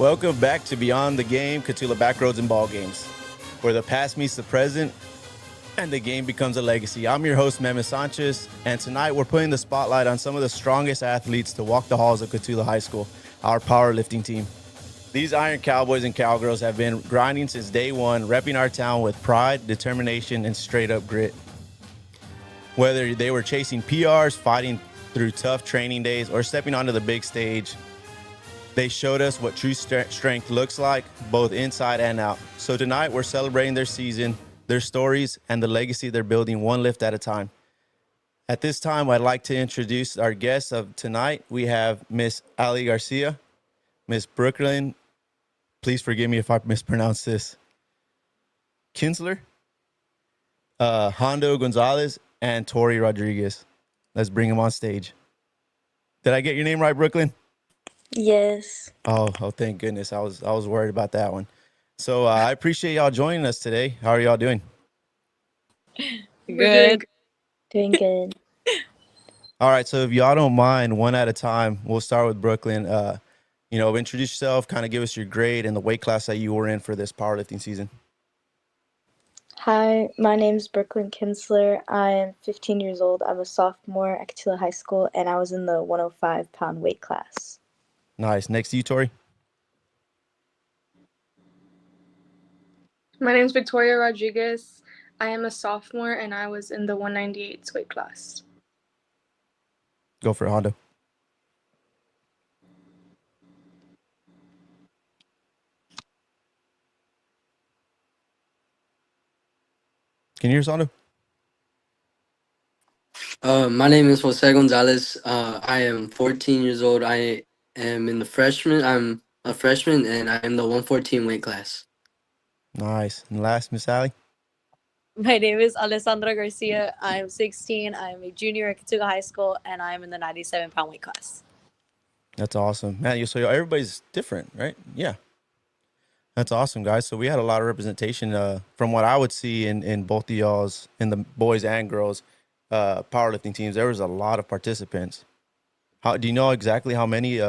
Welcome back to Beyond the Game, Cotulla Backroads and Ball Games, where the past meets the present and the game becomes a legacy. I'm your host, Meme Sanchez, and tonight we're putting the spotlight on some of the strongest athletes to walk the halls of Cotulla High School, our powerlifting team. These Iron Cowboys and Cowgirls have been grinding since day one, repping our town with pride, determination, and straight-up grit. Whether they were chasing PRs, fighting through tough training days, or stepping onto the big stage, they showed us what true strength looks like, both inside and out. So tonight, we're celebrating their season, their stories, and the legacy they're building one lift at a time. At this time, I'd like to introduce our guests of tonight. We have Miss Allie Garcia, Miss Brooklyn, please forgive me if I mispronounce this, Kuenstler, Jando Gonzalez, and Tori Rodriguez. Let's bring them on stage. Did I get your name right, Brooklyn? Yes. Oh, thank goodness. I was worried about that one. So I appreciate y'all joining us today. How are y'all doing? Good. Doing good. All right. So if y'all don't mind, one at a time, we'll start with Brooklyn. Introduce yourself, kind of give us your grade and the weight class that you were in for this powerlifting season. Hi, my name is Brooklyn Kuenstler. I am 15 years old. I'm a sophomore at Cotulla High School, and I was in the 105-pound weight class. Nice. Next to you, Tori. My name is Victoria Rodriguez. I am a sophomore, and I was in the 198 weight class. Go for it, Hondo. Can you hear us, Hondo? My name is Jose Gonzalez. I am 14 years old. I am in the freshman. I'm a freshman, and I am the 114 weight class. Nice. And last, Miss Allie. My name is Alessandra Garcia. I'm 16. I'm a junior at Cotulla High School, and I'm in the 97-pound weight class. That's awesome. Man, so everybody's different, right? Yeah. That's awesome, guys. So we had a lot of representation from what I would see in both of y'all's, in the boys and girls powerlifting teams. There was a lot of participants. How do you know exactly how many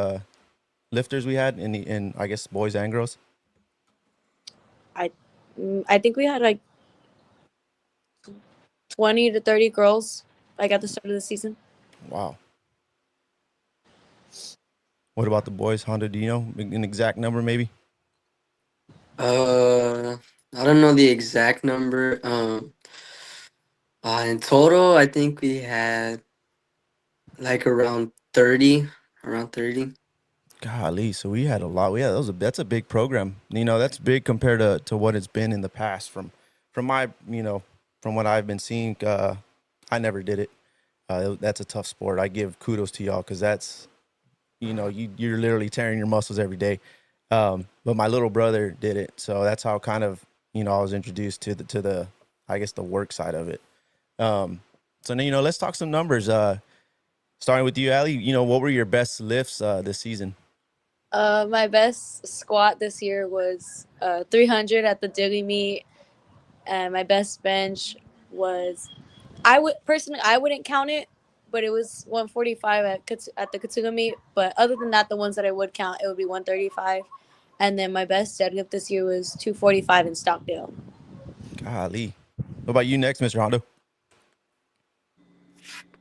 lifters we had in I guess boys and girls? I think we had like 20 to 30 girls like at the start of the season. Wow. What about the boys, Honda? Do you know an exact number, maybe? I don't know the exact number. In total, I think we had like around 30. Golly, so we had a lot. That's a big program. That's big compared to what it's been in the past. From what I've been seeing, I never did it. That's a tough sport. I give kudos to y'all because that's, you're literally tearing your muscles every day. But my little brother did it, so that's how kind of I was introduced to the I guess the work side of it. So now let's talk some numbers. Starting with you, Allie. What were your best lifts this season? My best squat this year was 300 at the daily meet, and my best bench was I wouldn't count it, but it was 145 at the Cotulla meet. But other than that, the ones that I would count, it would be 135. And then my best deadlift this year was 245 in Stockdale. Golly. What about you next, Mr. Hondo?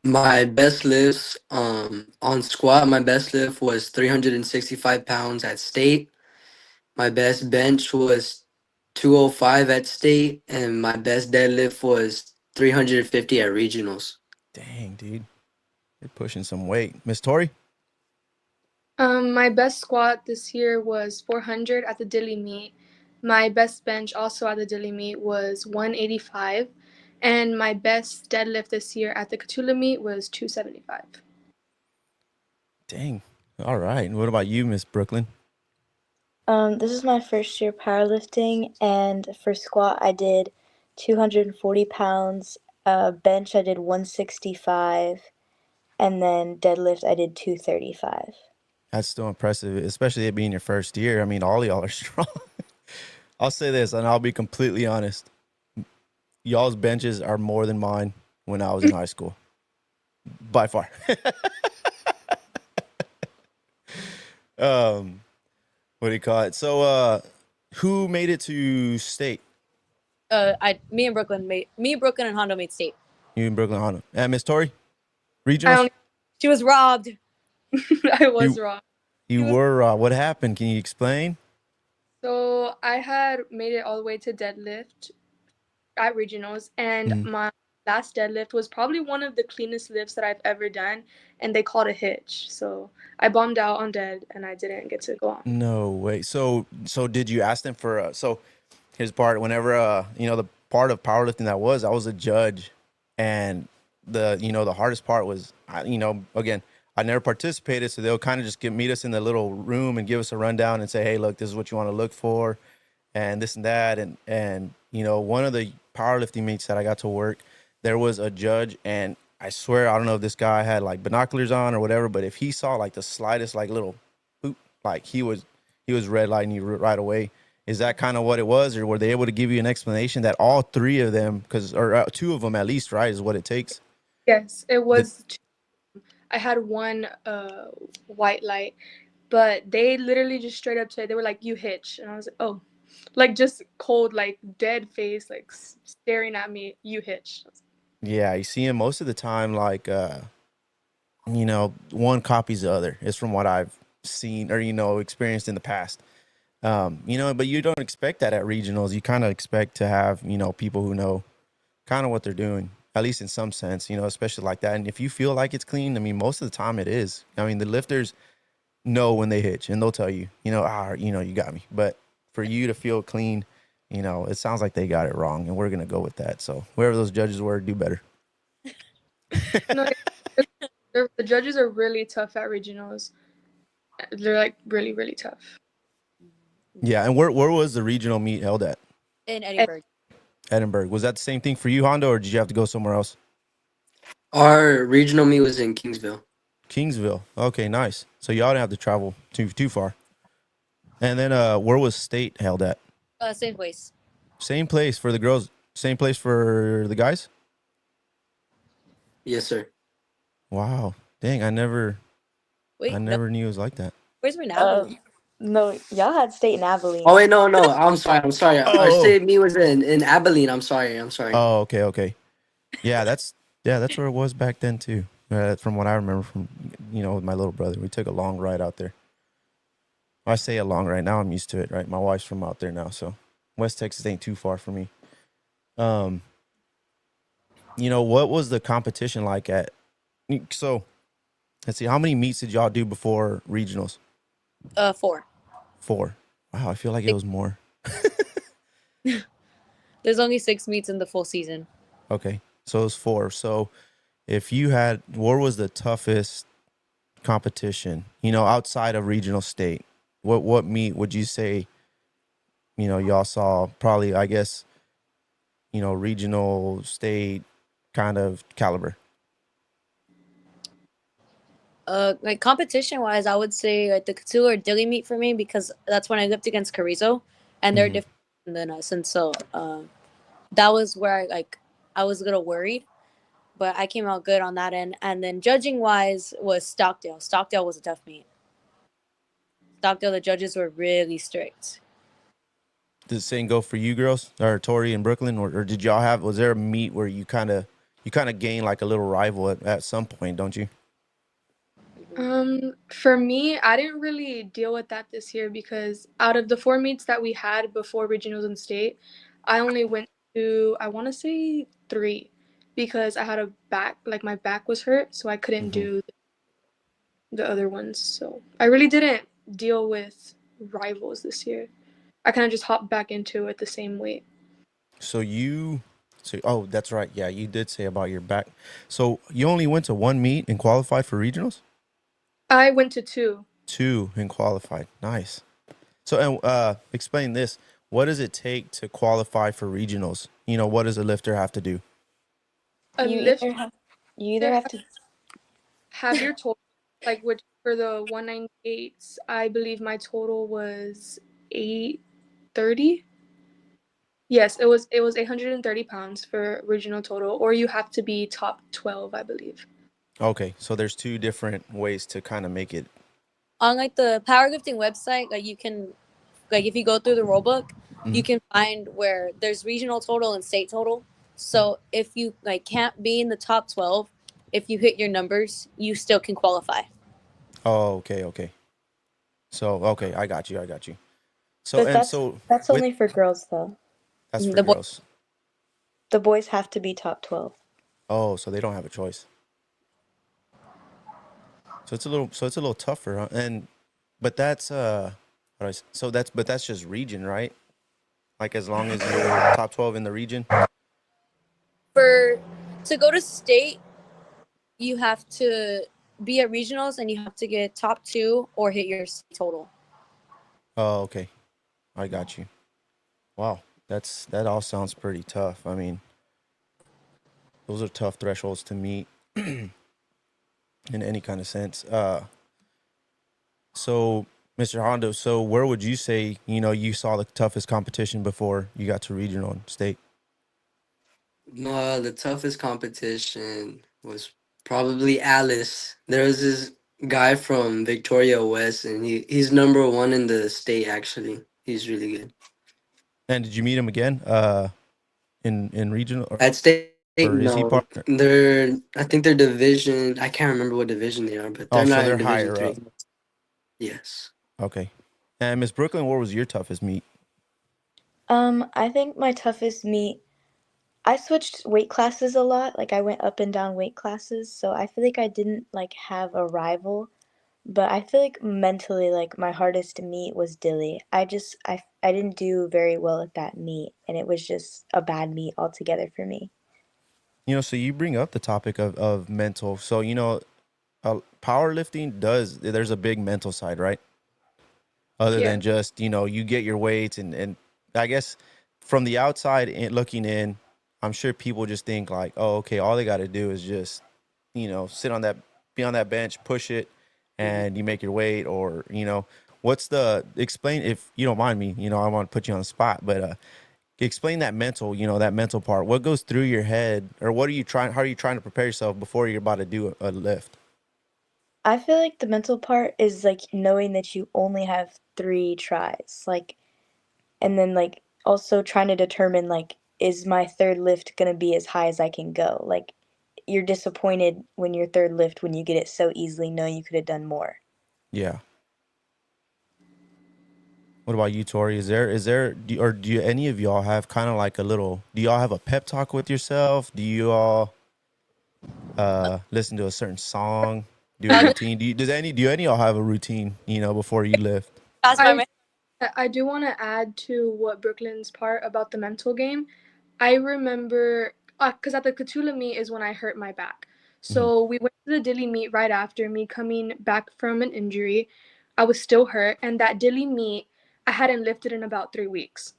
My best lifts on squat, my best lift was 365 pounds at state. My best bench was 205 at state, and my best deadlift was 350 at regionals. Dang, dude. You're pushing some weight. Miss Tori? My best squat this year was 400 at the Dilly meet. My best bench also at the Dilly meet was 185. And my best deadlift this year at the Cotulla meet was 275. Dang. All right. And what about you, Miss Brooklyn? This is my first year powerlifting, and for squat I did 240 pounds. Bench I did 165, and then deadlift I did 235. That's still impressive, especially it being your first year. I mean, all y'all are strong. I'll say this, and I'll be completely honest. Y'all's benches are more than mine when I was in high school. By far. What do you call it? So, who made it to state? Me and Brooklyn and Hondo made state. You in Brooklyn, Honda. And Miss Tori? I Regionals? only She was robbed. I was wrong. You were. What happened? Can you explain? So I had made it all the way to deadlift at regionals, and Mhm. my last deadlift was probably one of the cleanest lifts that I've ever done, and they called a hitch. So I bombed out on dead, and I didn't get to go on. No way. So did you ask them for? So his part. Whenever the part of powerlifting I was a judge, and the hardest part was again, I never participated, so they'll kind of just meet us in the little room and give us a rundown and say, hey, look, this is what you want to look for, and this and that, and one of the powerlifting meets that I got to work, there was a judge, and I swear I don't know if this guy had like binoculars on or whatever, but if he saw like the slightest like little boop, like he was redlighting you right away. Is that kind of what it was, or were they able to give you an explanation that all three of them, or two of them at least, right, is what it takes? Yes, it was. I had one white light, but they literally just straight up said, they were like, you hitch. And I was like, oh, like just cold, like dead face, like staring at me, you hitch. Yeah, you see him most of the time, like, one copies the other. It's from what I've seen or, experienced in the past. But you don't expect that at regionals. You kind of expect to have, people who know kind of what they're doing, at least in some sense, especially like that. And if you feel like it's clean, I mean, most of the time it is. I mean, the lifters know when they hitch and they'll tell you, you got me. But for you to feel clean, it sounds like they got it wrong, and we're going to go with that. So whoever those judges were, do better. No, the judges are really tough at regionals. They're like really, really tough. Yeah. And where was the regional meet held at? In Edinburgh. Edinburgh. Was that the same thing for you, Honda, or did you have to go somewhere else? Our regional meet was in Kingsville. Kingsville. Okay, nice. So y'all didn't have to travel too far. And then where was state held at? Same place. Same place for the girls, same place for the guys? Yes, sir. Wow. Dang, I never knew it was like that. Where's Renata? No, y'all had state in Abilene. Oh wait, no. I'm sorry. Our Oh. state meet was in Abilene. I'm sorry. Oh, okay. Yeah, that's where it was back then too. From what I remember from, with my little brother. We took a long ride out there. I say a long ride. Now I'm used to it, right? My wife's from out there now, so West Texas ain't too far for me. What was the competition like at? So, let's see. How many meets did y'all do before regionals? 4. 4. Wow, I feel like it was more. There's only 6 meets in the full season. Okay, so it was 4. So, where was the toughest competition? Outside of regional state, what meet would you say? Y'all saw probably, I guess, regional state kind of caliber. Like competition wise, I would say like the Cotulla or Dilly meet for me, because that's when I lived against Carrizo, and they're different than us, and so that was where I was a little worried, but I came out good on that end. And then judging wise was Stockdale. Stockdale was a tough meet. Stockdale, the judges were really strict. Did the same go for you girls, or Tori and Brooklyn, or did y'all was there a meet where you kind of gained like a little rival at some point, don't you? For me, I didn't really deal with that this year, because out of the 4 meets that we had before regionals and state, I only went to, I want to say 3, because I had a back, like my back was hurt, so I couldn't do the other ones. So I really didn't deal with rivals this year. I kind of just hopped back into it the same weight. Oh, that's right. Yeah, you did say about your back. So you only went to 1 meet and qualified for regionals? I went to 2. 2 and qualified. Nice. So, and explain this. What does it take to qualify for regionals? What does a lifter have to do? You either have to have your total, like, which for the 198s, I believe my total was 830. Yes, it was 830 pounds for regional total, or you have to be top 12, I believe. Okay, so there's 2 different ways to kind of make it on like the powerlifting website, like you can, like if you go through the rule book, you can find where there's regional total and state total. So if you like can't be in the top 12, if you hit your numbers, you still can qualify. Oh, okay. So okay, I got you. So But and that's so that's with only for girls though. that's for The boy, girls. The boys have to be top 12. Oh, so they don't have a choice. So it's a little tougher, huh? And but that's how do I so that's just region, right? Like as long as you're top 12 in the region. for to go to state, you have to be at regionals and you have to get top 2 or hit your state total. Oh, okay. I got you. Wow. That all sounds pretty tough. I mean, those are tough thresholds to meet in any kind of sense. So Mr. Hondo, so where would you say, you saw the toughest competition before you got to regional and state? The toughest competition was probably Alice. There was this guy from Victoria West, and he's number one in the state. Actually, he's really good. And did you meet him again in regional At state, or is he no, part? I think they're division. I can't remember what division they are, but Oh, they're so not they're in Division higher up. 3. Yes. Okay. And Miss Brooklyn, what was your toughest meet? I think my toughest meet, I switched weight classes a lot. Like I went up and down weight classes, so I feel like I didn't like have a rival. But I feel like mentally, like my hardest meet was Dilly. I didn't do very well at that meet, and it was just a bad meet altogether for me. So you bring up the topic of mental. So, powerlifting there's a big mental side, right? Other Yeah. than just, you get your weights and I guess from the outside looking in, I'm sure people just think like, oh, okay, all they got to do is just, be on that bench, push it, and you make your weight or, explain if you don't mind me, I want to put you on the spot, but explain that mental part. What goes through your head or how are you trying to prepare yourself before you're about to do a lift? I feel like the mental part is like knowing that you only have 3 tries, like, and then like also trying to determine like, is my third lift gonna be as high as I can go? Like, you're disappointed when your third lift when you get it so easily, knowing you could have done more. Yeah. What about you, Tori? Do any of y'all have kind of like do y'all have a pep talk with yourself? Do you all listen to a certain song, do a routine? Do any of y'all have a routine, before you lift? That's my man. I do want to add to what Brooklyn's part about the mental game. I remember, because at the Cotulla meet is when I hurt my back. So we went to the Dilly meet right after me coming back from an injury. I was still hurt. And that Dilly meet, I hadn't lifted in about 3 weeks.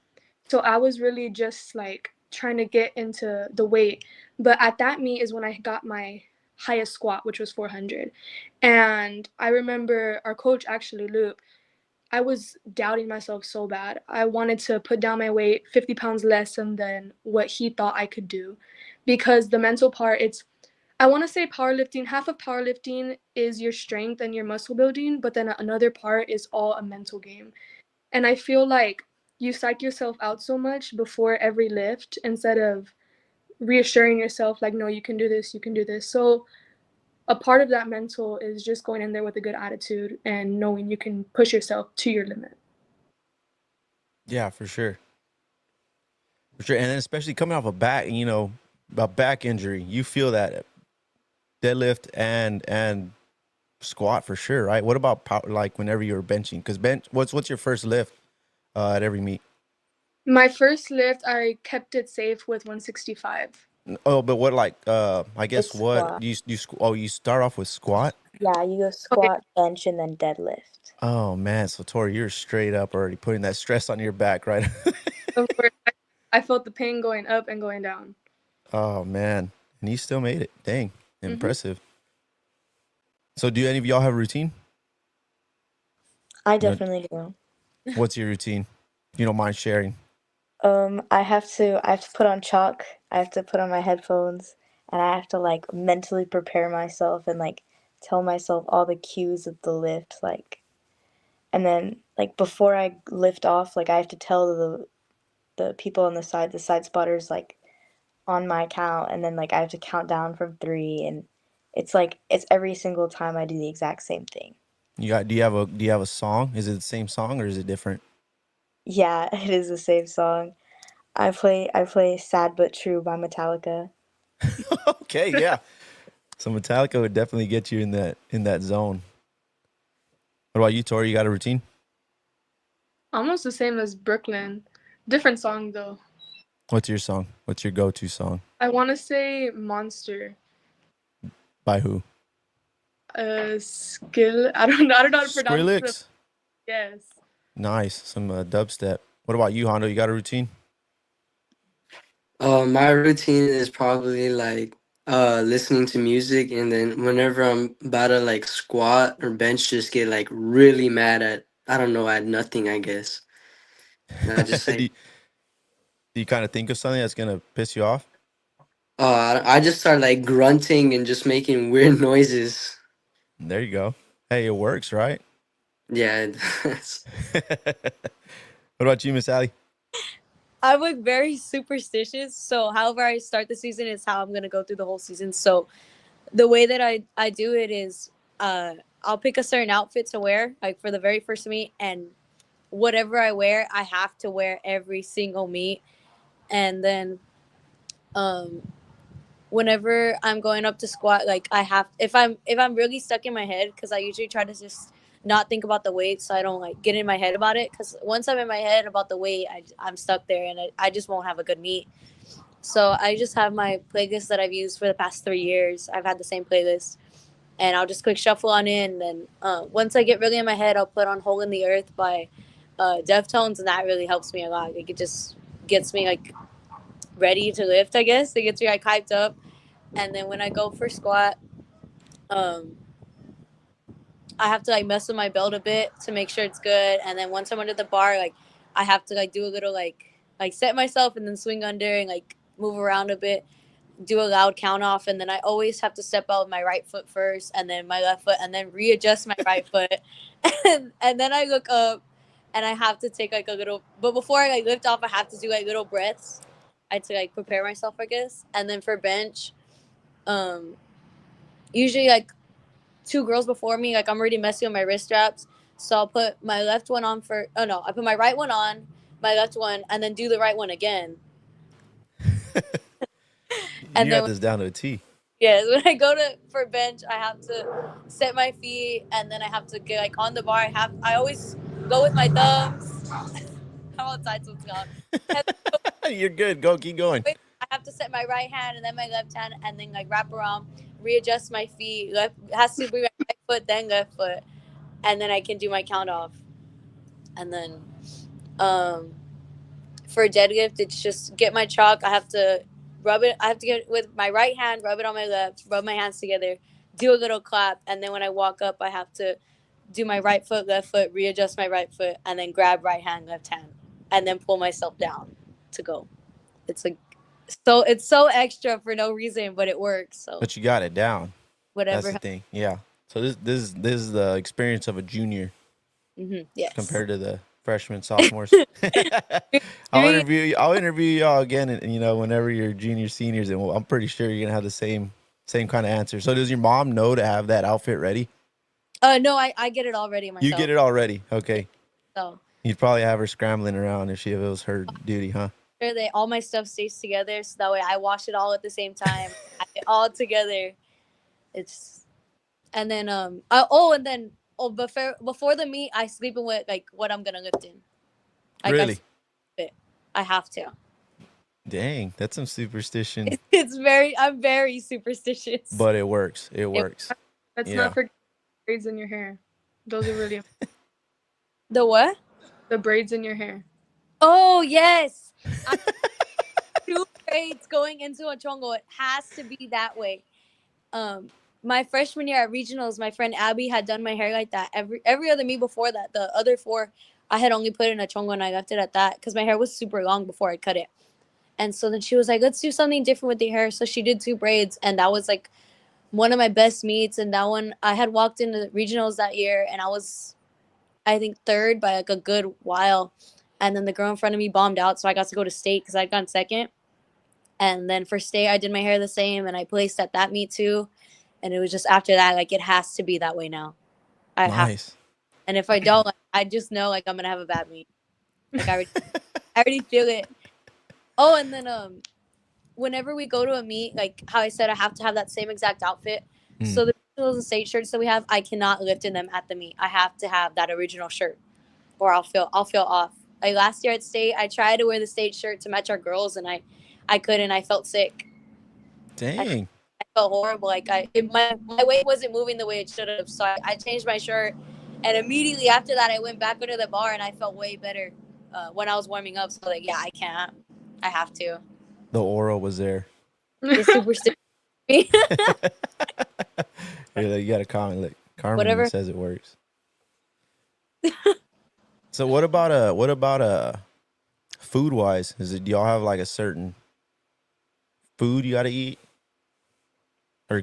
So I was really just like trying to get into the weight. But at that meet is when I got my highest squat, which was 400. And I remember our coach, actually, Luke, I was doubting myself so bad. I wanted to put down my weight 50 pounds less than what he thought I could do. Because the mental part, I want to say powerlifting, half of powerlifting is your strength and your muscle building, but then another part is all a mental game. And I feel like you psych yourself out so much before every lift instead of reassuring yourself, like, no, you can do this, you can do this. So a part of that mental is just going in there with a good attitude and knowing you can push yourself to your limit. Yeah, for sure. For sure. And then especially coming off a back injury, you feel that deadlift and squat for sure, right? What about like whenever you're benching? Because what's your first lift at every meet? My first lift, I kept it safe with 165. Oh, but what like I guess It's what squat. you start off with squat? Yeah, you go Okay, squat, bench, and then deadlift. Oh man, so Tori, you're straight up already putting that stress on your back, right? of course, I felt the pain going up and going down. Oh man, and you still made it. Dang, Hmm. impressive. So, do any of y'all have a routine? I You know, definitely do. what's your routine? If you don't mind sharing. I have to put on chalk. I have to put on my headphones, and I have to like mentally prepare myself and like tell myself all the cues of the lift, like And then like before I lift off, like I have to tell the people on the side spotters, like on my count, and then like I have to count down from 3, and it's like it's every single time I do the exact same thing. Do you have a song? Is it the same song or is it different? Yeah, it is the same song. I play Sad But True by Metallica. Okay, yeah. So Metallica would definitely get you in that zone. What about you, Tori? You got a routine? Almost the same as Brooklyn. Different song though. What's your song? What's your go-to song? I want to say Monster. By who? Skill. I don't know how to pronounce it. Skrillex. Yes. Nice. Some dubstep. What about you, Hondo? You got a routine? My routine is probably like listening to music, and then whenever I'm about to like squat or bench, just get like really mad at, I don't know, at nothing, I guess. And I just do, like you, do you kind of think of something that's gonna piss you off? I just start like grunting and just making weird noises. There you go. Hey, it works, right? Yeah. What about you, Miss Allie? I'm like very superstitious, so however I start the season is how I'm gonna go through the whole season. So the way that I do it is I'll pick a certain outfit to wear like for the very first meet, and whatever I wear I have to wear every single meet. And then um whenever I'm going up to squat, like I have, if I'm really stuck in my head, because I usually try to just not think about the weight so I don't like get in my head about it, because once I'm in my head about the weight, I'm stuck there, and I just won't have a good meet. So I just have my playlist that I've used for the past 3 years. I've had the same playlist, and I'll just quick shuffle on in. And then once I get really in my head, I'll put on "Hole in the Earth" by Deftones, and that really helps me a lot. Like it just gets me like ready to lift. I guess it gets me like hyped up. And then when I go for squat, um, I have to like mess with my belt a bit to make sure it's good. And then once I'm under the bar, like I have to like do a little like set myself and then swing under and like move around a bit, do a loud count off, and then I always have to step out with my right foot first, and then my left foot, and then readjust my right foot, and then I look up, and I have to take like a little. But before I like lift off, I have to do like little breaths. I had to like prepare myself, I guess. And then for bench, um, usually like 2 girls before me, like I'm already messing with my wrist straps, so I'll put my left one on for. Oh no, I put my right one on, my left one, and then do the right one again. And You then got this down to a T. yes, when I go to for bench, I have to set my feet, and then I have to get like on the bar. I always go with my thumbs. I'm outside, so it's gone. You're good. Go, keep going. I have to set my right hand and then my left hand, and then like wrap around, readjust my feet. Left has to be my right foot, then left foot, and then I can do my count off. And then, for deadlift, it's just get my chalk. I have to rub it. I have to get with my right hand, rub it on my left, rub my hands together, do a little clap, and then when I walk up, I have to do my right foot, left foot, readjust my right foot, and then grab right hand, left hand, and then pull myself down to go. It's like it's so extra for no reason, but it works. So But you got it down. whatever. That's the thing. Yeah. So this is the experience of a junior Yes. compared to the freshmen, sophomores. I'll interview y'all again, and whenever you're juniors, seniors, and I'm pretty sure you're gonna have the same kind of answer. So does your mom know to have that outfit ready? No, I get it all ready myself. You get it all ready. Okay. So You'd probably have her scrambling around if it was her duty, huh? all my stuff stays together, so that way I wash it all at the same time. I get all together. It's and then before the meet, I sleep in with like what I'm gonna lift in. Like, Really? I have to. Dang, that's some superstition. I'm very superstitious. But it works. It works. Let's Yeah. not forget the braids in your hair. Those are really The what? the braids in your hair. Oh yes. 2 braids going into a chongo. It has to be that way. My freshman year at regionals, my friend Abby had done my hair like that. Every other meet before that, the other 4, I had only put in a chongo, and I left it at that because my hair was super long before I cut it. And so then she was like, let's do something different with the hair. So she did 2 braids, and that was like one of my best meets. And that one, I had walked into regionals that year, and I was I think, third by like a good while. And then the girl in front of me bombed out, so I got to go to state because I'd gone second. And then for state, I did my hair the same, and I placed at that meet too. And it was just after that, like, it has to be that way now. I have to. Nice. And if I don't, like, I just know, like, I'm gonna have a bad meet. Like, I already feel it. Oh, and then whenever we go to a meet, like how I said, I have to have that same exact outfit. So the regionals and state shirts that we have, I cannot lift in them at the meet. I have to have that original shirt, or I'll feel off. Like last year at state, I tried to wear the state shirt to match our girls, and I couldn't. I felt sick. Dang. I felt horrible. Like my weight wasn't moving the way it should have. So I changed my shirt, and immediately after that, I went back under the bar, and I felt way better when I was warming up. So like, yeah, I can't. I have to. The aura was there. The superstition. You got a comment. Like, Carmen Whatever. says it works. So what about food wise? Do y'all have like a certain food you got to eat, or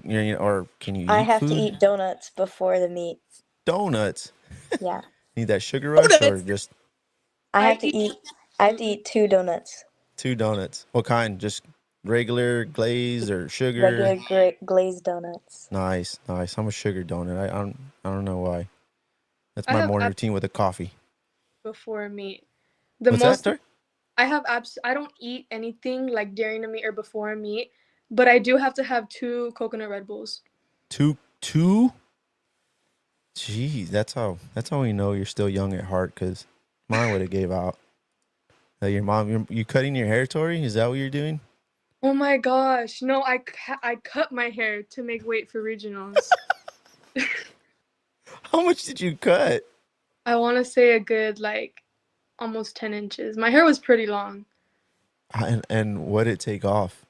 can you? I eat have food? to eat donuts before the meet. Donuts. Yeah. Need that sugar rush or just I have to eat 2 donuts. 2 donuts? What kind? Just regular glaze or sugar? Regular glazed donuts. Nice. I'm a sugar donut. I don't know why. That's I my have morning routine with a coffee. Before a meet. What's that, sir? I don't eat anything like during a meet or before a meet, but I do have to have 2 coconut Red Bulls. Two? Jeez, that's how we know you're still young at heart, because mine would have gave out. Your mom, you cutting your hair, Tori? Is that what you're doing? Oh my gosh. No, I cut my hair to make weight for regionals. How much did you cut? I want to say a good, like, almost 10 inches. My hair was pretty long. And what did it take off?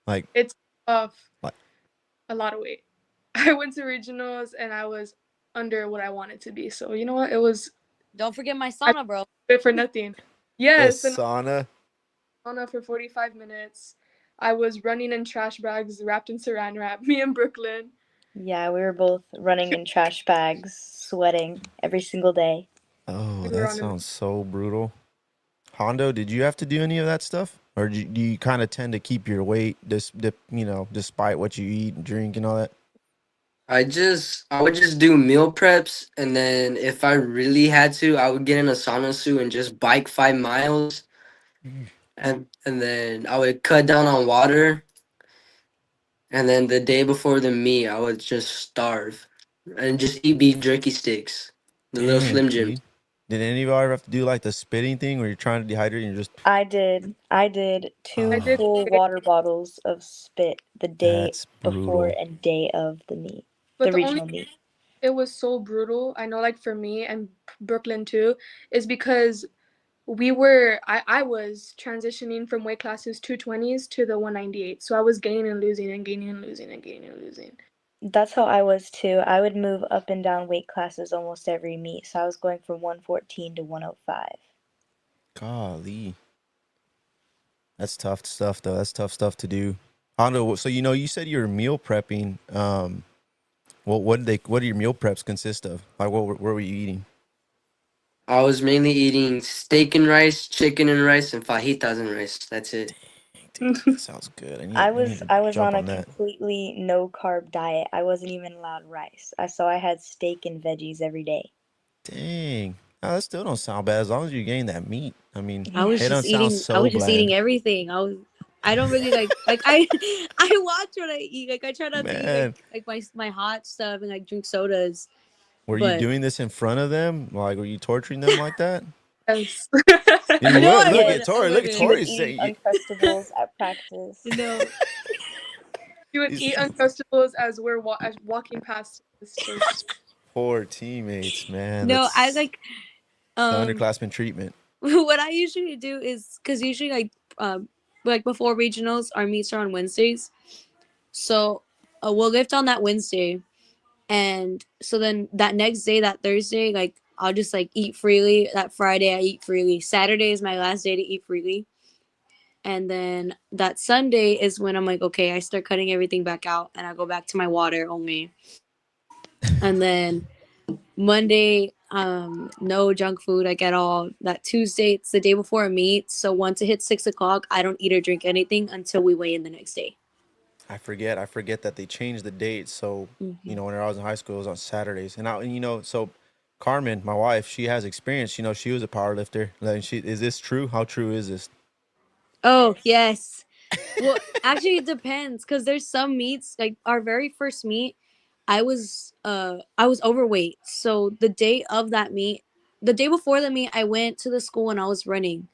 Like, it's off like, a lot of weight. I went to regionals and I was under what I wanted to be. So you know what? It was. Don't forget my sauna, bro. Good for nothing. Yes. The sauna. Sauna for 45 minutes. I was running in trash bags wrapped in saran wrap. Me and Brooklyn. Yeah, we were both running in trash bags, sweating every single day. Oh, that sounds so brutal. Hondo, did you have to do any of that stuff? Or do you kind of tend to keep your weight, despite what you eat and drink and all that? I would just do meal preps, and then if I really had to, I would get in a sauna suit and just bike 5 miles. And then I would cut down on water. And then the day before the meet, I would just starve and just eat beef jerky sticks. The little Slim Jim. Did any of y'all ever have to do like the spitting thing where you're trying to dehydrate and you're just... I did 2 full water bottles of spit the day before and day of the meet. But the regional meet. It was so brutal. I know, like, for me and Brooklyn too, is because I was transitioning from weight classes 220s to the 198. So I was gaining and losing and gaining and losing and gaining and losing. That's how I was too. I would move up and down weight classes almost every meet. So I was going from 114 to 105. Golly. That's tough stuff, though. That's tough stuff to do. Hondo, so you said you were meal prepping. What do your meal preps consist of? Like, what were you eating? I was mainly eating steak and rice, chicken and rice, and fajitas and rice. That's it. Dang, that sounds good. I was on a completely no carb diet. I wasn't even allowed rice. So I had steak and veggies every day. Dang. Oh, that still don't sound bad as long as you gain that meat. I mean, I was just eating everything. I don't really like I watch what I eat. Like, I try not to eat like my hot stuff and like drink sodas. Were you doing this in front of them? Like, were you torturing them like that? Yes. Look at Tori. Look at Tori saying Uncrustables at practice. No. You would eat Uncrustables as we're walking past. Poor teammates, man. No, I like the underclassmen treatment. What I usually do is, because usually like before regionals, our meets are on Wednesdays, so we'll lift on that Wednesday, and so then that next day, that Thursday, like I'll just like eat freely. That Friday I eat freely. Saturday is my last day to eat freely, and then that Sunday is when I'm like, okay, I start cutting everything back out, and I go back to my water only. And then Monday, No junk food like at all. That Tuesday, it's the day before a meet. So once it hits 6 o'clock, I don't eat or drink anything until we weigh in the next day. I forget that they changed the date. So, Mm-hmm. when I was in high school, it was on Saturdays. So Carmen, my wife, she has experience. She was a power lifter. Like, is this true? How true is this? Oh, yes. Well, actually, it depends because there's some meets, like our very first meet, I was overweight. So the day of that meet, the day before the meet, I went to the school and I was running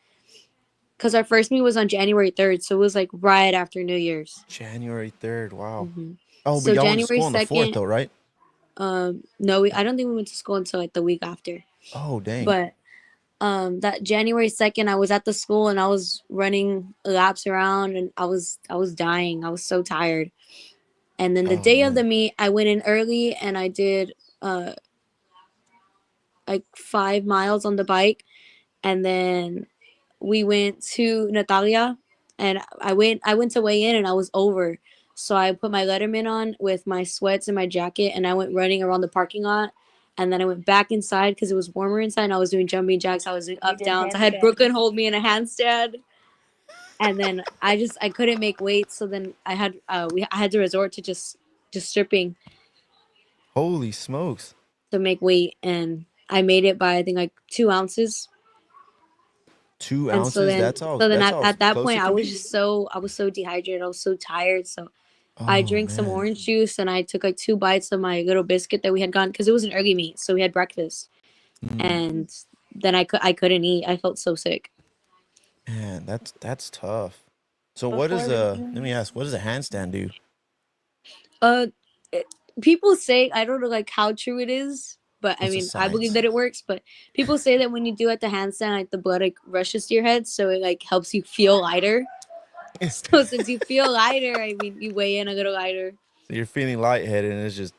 because our first meet was on January 3rd. So it was like right after New Year's. January 3rd. Wow. Hmm Oh, but So y'all went to January school on the 4th, 2nd, though, right? no, I don't think we went to school until like the week after. Oh, dang. But that January 2nd, I was at the school and I was running laps around and I was dying. I was so tired. And then the Oh, day of the man. meet, I went in early and I did like 5 miles on the bike. And then we went to Natalia and I went to weigh in and I was over. So I put my Letterman on with my sweats and my jacket and I went running around the parking lot. And then I went back inside because it was warmer inside and I was doing jumping jacks. I was doing You up did downs. I had handstands. Brooklyn hold me in a handstand. And then I couldn't make weight. So then I had to resort to just stripping Holy smokes. to make weight, and I made it by I think like 2 ounces. Two And so ounces? then That's all so then that's at, all at that close point it can be? I was so dehydrated, I was so tired. So I Oh, drank some man. orange juice and I took like 2 bites of my little biscuit that we had gotten because it was an early meet, so we had breakfast. Mm, And then I couldn't eat. I felt so sick. man, that's tough. So Before the let me ask, what does a handstand do? Uh, it, People say, I don't know like how true it is, but I What's the mean I believe science? that it works. But people say that when you do it the handstand, like the blood like rushes to your head, so it like helps you feel lighter. So since you feel lighter, I mean you weigh in a little lighter. So you're feeling lightheaded and it's just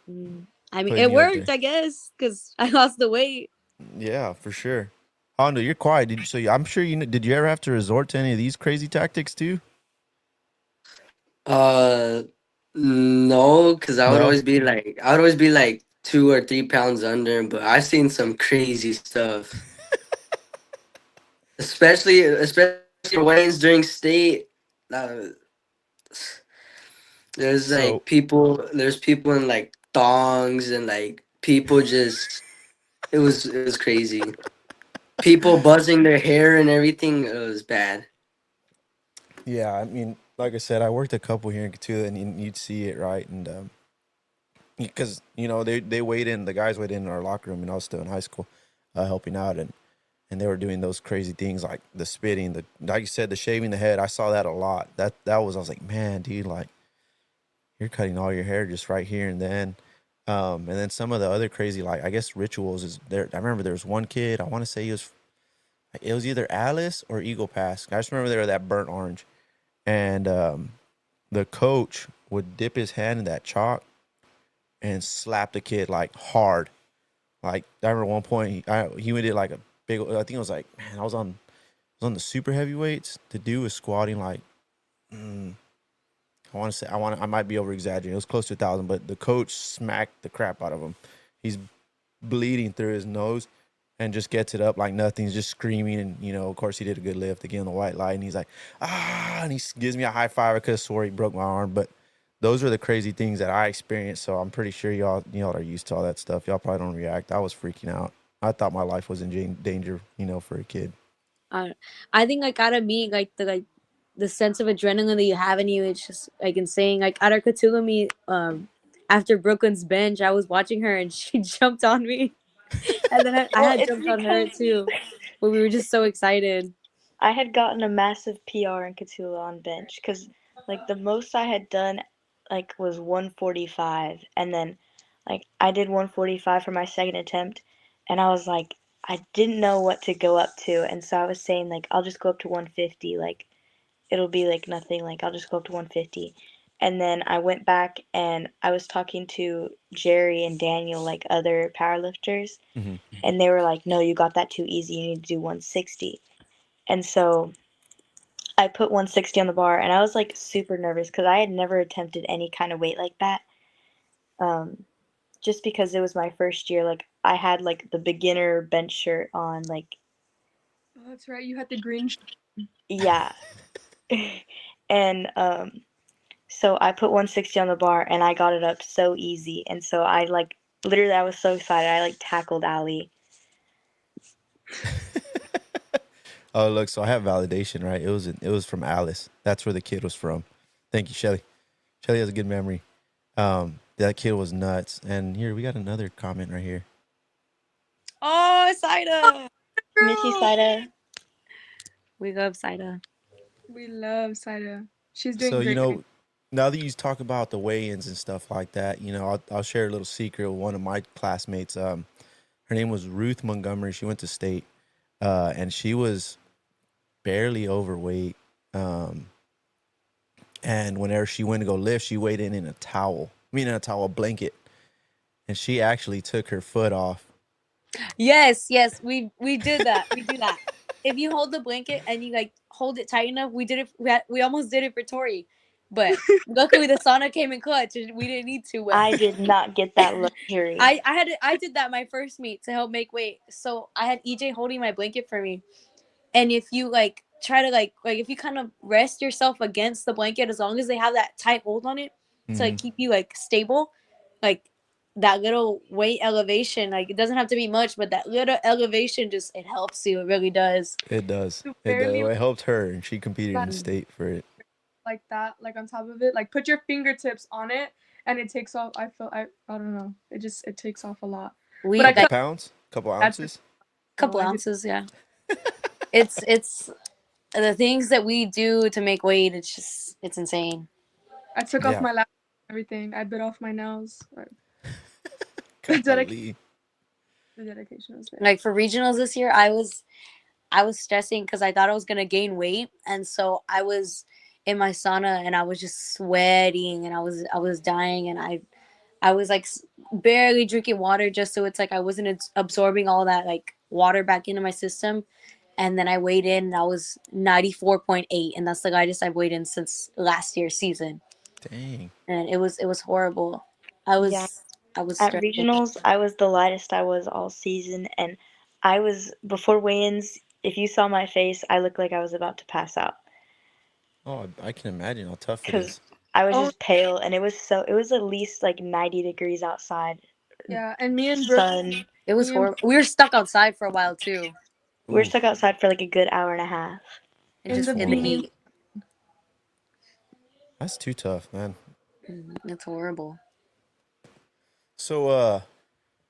I mean putting it you up worked, there. I guess, because I lost the weight. Yeah, for sure. Hondo, you're quiet. I'm sure did you ever have to resort to any of these crazy tactics too? Uh, no, because No. I would always be like 2 or 3 pounds under, but I've seen some crazy stuff, especially weigh-ins during state. Uh, So there's people in like thongs and like people just it was crazy. People buzzing their hair and everything. It was bad. yeah, I mean, like I said, I worked a couple here in Cotulla, and you'd see it, right? And because they weighed in, the guys weighed in our locker room, and I was still in high school, helping out, and they were doing those crazy things like the spitting, the like you said, the shaving the head. I saw that a lot. I was like, man, dude, like you're cutting all your hair just right here and then. And then some of the other crazy, like I guess rituals is there. I remember there was one kid. I want to say it was either Alice or Eagle Pass. I just remember they were that burnt orange, and the coach would dip his hand in that chalk and slap the kid like hard. Like I remember one point he did like a big. I think it was like, man, I was on the super heavyweights. The dude was squatting like, I might be over exaggerating. It was close to 1,000, but the coach smacked the crap out of him. He's bleeding through his nose and just gets it up like nothing. He's just screaming. And, of course, he did a good lift again, the white light. And he's like, and he gives me a high five. I could have swore he broke my arm. But those are the crazy things that I experienced. So I'm pretty sure y'all are used to all that stuff. Y'all probably don't react. I was freaking out. I thought my life was in danger, for a kid. I think like out of me, the sense of adrenaline that you have in you, it's just like insane. Like at our Cotulla meet, after Brooklyn's bench, I was watching her and she jumped on me, and then I Well, had it's jumped on her because too, but we were just so excited. I had gotten a massive PR in Cotulla on bench because like the most I had done like was 145, and then like I did 145 for my second attempt, and I was like I didn't know what to go up to, and so I was saying like I'll just go up to 150, like it'll be like nothing, like I'll just go up to 150. And then I went back and I was talking to Jerry and Daniel, like other powerlifters, Mm-hmm. and they were like, no, you got that too easy. You need to do 160. And so I put 160 on the bar, and I was like super nervous because I had never attempted any kind of weight like that. Um, just because it was my first year, like I had like the beginner bench shirt on, like, Oh, that's right. You had the green. yeah. And so I put 160 on the bar and I got it up so easy. And so I like literally I was so excited. I like tackled Allie. Oh, look, so I have validation, right? It was from Alice. That's where the kid was from. Thank you, Shelly. Shelly has a good memory. That kid was nuts. And here we got another comment right here. Oh, Saida. Miss you, Saida. We love Saida. We love Saida. She's doing So, great. you know, now that you talk about the weigh-ins and stuff like that, you know, I'll share a little secret with one of my classmates. Her name was Ruth Montgomery. She went to state, and she was barely overweight. And whenever she went to go lift, she weighed in a towel. I mean, in a towel blanket. And she actually took her foot off. Yes, we did that. We do that. If you hold the blanket and you like hold it tight enough, we did it. We almost did it for Tori, but luckily the sauna came in clutch and we didn't need to. I did not get that luxury. I did that my first meet to help make weight. So I had EJ holding my blanket for me, and if you like try to like if you kind of rest yourself against the blanket, as long as they have that tight hold on it to like keep you like stable, like that little weight elevation, like it doesn't have to be much, but that little elevation just it helps you. It really does. It does. You It does. barely It helped her, and she competed in the state for it. like that, like on top of it. Like put your fingertips on it and it takes off. I don't know. It takes off a lot. We But I Couple felt pounds? Couple that's ounces? couple I did- ounces, yeah. It's the things that we do to make weight. It's insane. I took off Yeah. my lap, everything. I bit off my nails. The Golly. dedication was there. Like for regionals this year, I was stressing because I thought I was gonna gain weight, and so I was in my sauna and I was just sweating and I was dying, and I was like barely drinking water just so it's like I wasn't absorbing all that like water back into my system. And then I weighed in and I was 94.8, and that's the lightest I've weighed in since last year's season. Dang. And it was horrible. I was Yeah. I was At stressing. regionals, I was the lightest I was all season, and I was before weigh-ins. If you saw my face, I looked like I was about to pass out Oh, I can imagine how tough it because is. I was Oh. just pale, and it was at least like 90 degrees outside. Yeah, and me and Brooke, Sun. It was me and- horrible. We were stuck outside for a while too. We were Ooh. stuck outside for like a good hour and a half. And In just the in the beginning- heat. That's too tough, man. It's horrible. So,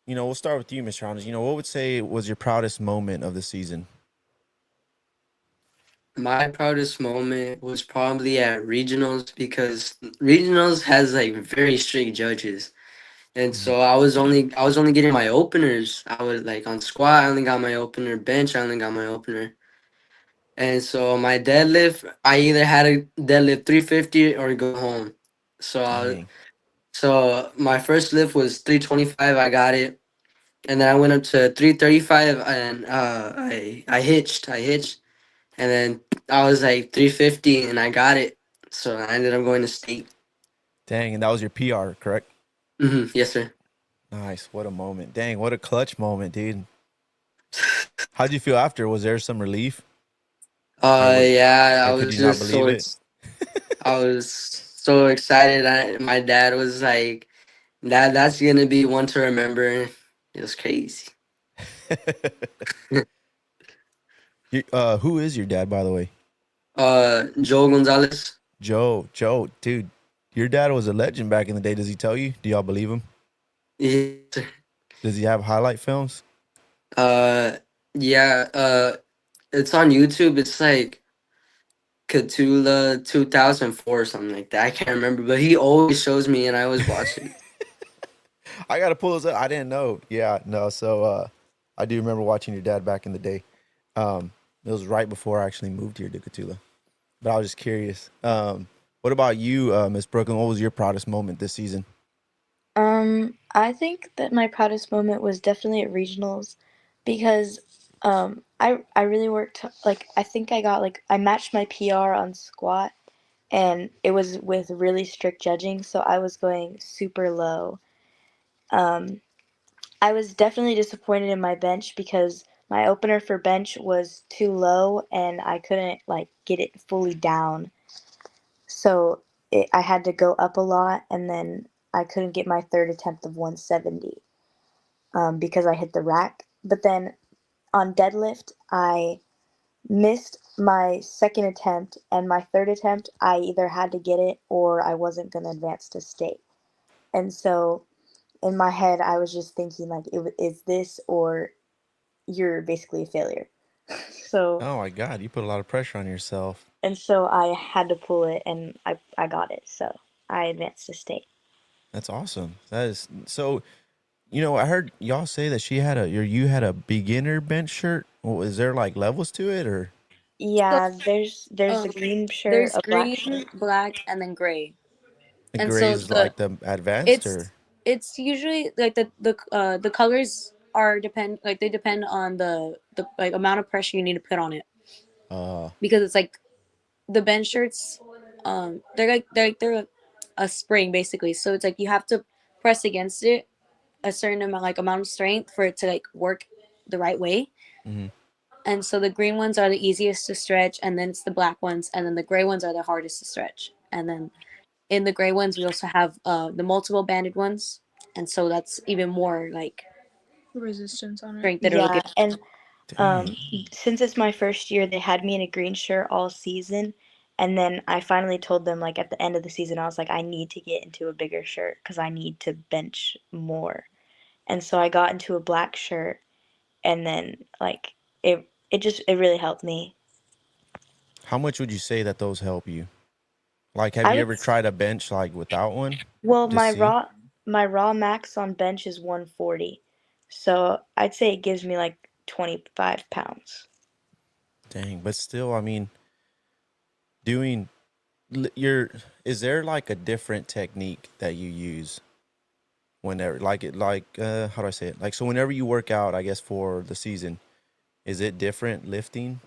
you know, we'll start with you, Mr. Honors. You know, what would say was your proudest moment of the season? My proudest moment was probably at regionals because regionals has like very strict judges. And so I was only getting my openers. I was like on squat, I only got my opener, bench, I only got my opener. And so my deadlift, I either had to deadlift 350 or go home. Dang. So my first lift was 325, I got it. And then I went up to 335 and I hitched. And then I was like 350 and I got it. So I ended up going to state. Dang, and that was your PR, correct? Yes, sir. Nice. What a moment. Dang, what a clutch moment, dude. How'd you feel after? Was there some relief? Yeah, I or could was you not just believe so I was so excited. My dad was like, that's gonna be one to remember." It was crazy. Who is your dad, by the way? Joe Gonzalez. Joe, dude, your dad was a legend back in the day. Does he tell you? Do y'all believe him? Yes, sir. Does he have highlight films? Yeah. It's on YouTube. It's like Cotulla 2004 or something like that. I can't remember, but he always shows me, and I always watch it. I gotta pull those up. I didn't know. Yeah, no. So I do remember watching your dad back in the day. It was right before I actually moved here to Cotulla. But I was just curious. What about you, Miss Brooklyn? What was your proudest moment this season? I think that my proudest moment was definitely at regionals because I really worked, like I think I matched my PR on squat, and it was with really strict judging, so I was going super low. I was definitely disappointed in my bench because my opener for bench was too low and I couldn't like get it fully down. So I had to go up a lot, and then I couldn't get my third attempt of 170 because I hit the rack. But then on deadlift, I missed my second attempt, and my third attempt, I either had to get it or I wasn't going to advance to state. And so in my head, I was just thinking, like, is this or you're basically a failure. So, Oh my God, you put a lot of pressure on yourself. and so I had to pull it, and I got it. So I advanced to state. That's awesome. That is so. I heard y'all say that you had a beginner bench shirt. Well, is there like levels to it or So Yeah, there's a um, green shirt, there's a black shirt. green, black, and then gray. the And so gray's like the advanced or it's usually like the colors are they depend on the like amount of pressure you need to put on it, uh because it's like the bench shirts, they're a spring basically. So it's like you have to press against it a certain amount of strength for it to like work the right way. mhm. And so the green ones are the easiest to stretch, and then it's the black ones, and then the gray ones are the hardest to stretch. And then in the gray ones, we also have the multiple banded ones, and so that's even more like Resistance on it. strength that it'll Yeah, give. and Dang. since it's my first year, they had me in a green shirt all season, and then I finally told them like at the end of the season, I was like, I need to get into a bigger shirt because I need to bench more. And so I got into a black shirt, and then like it really helped me. How much would you say that those help you? Like, have I you would ever tried a bench like without one? Well, Just see. my raw max on bench is 140. So I'd say it gives me like 25 pounds. Dang, but still, I mean, doing your is there like a different technique that you use whenever how do I say it? Like so whenever you work out, I guess for the season, is it different lifting?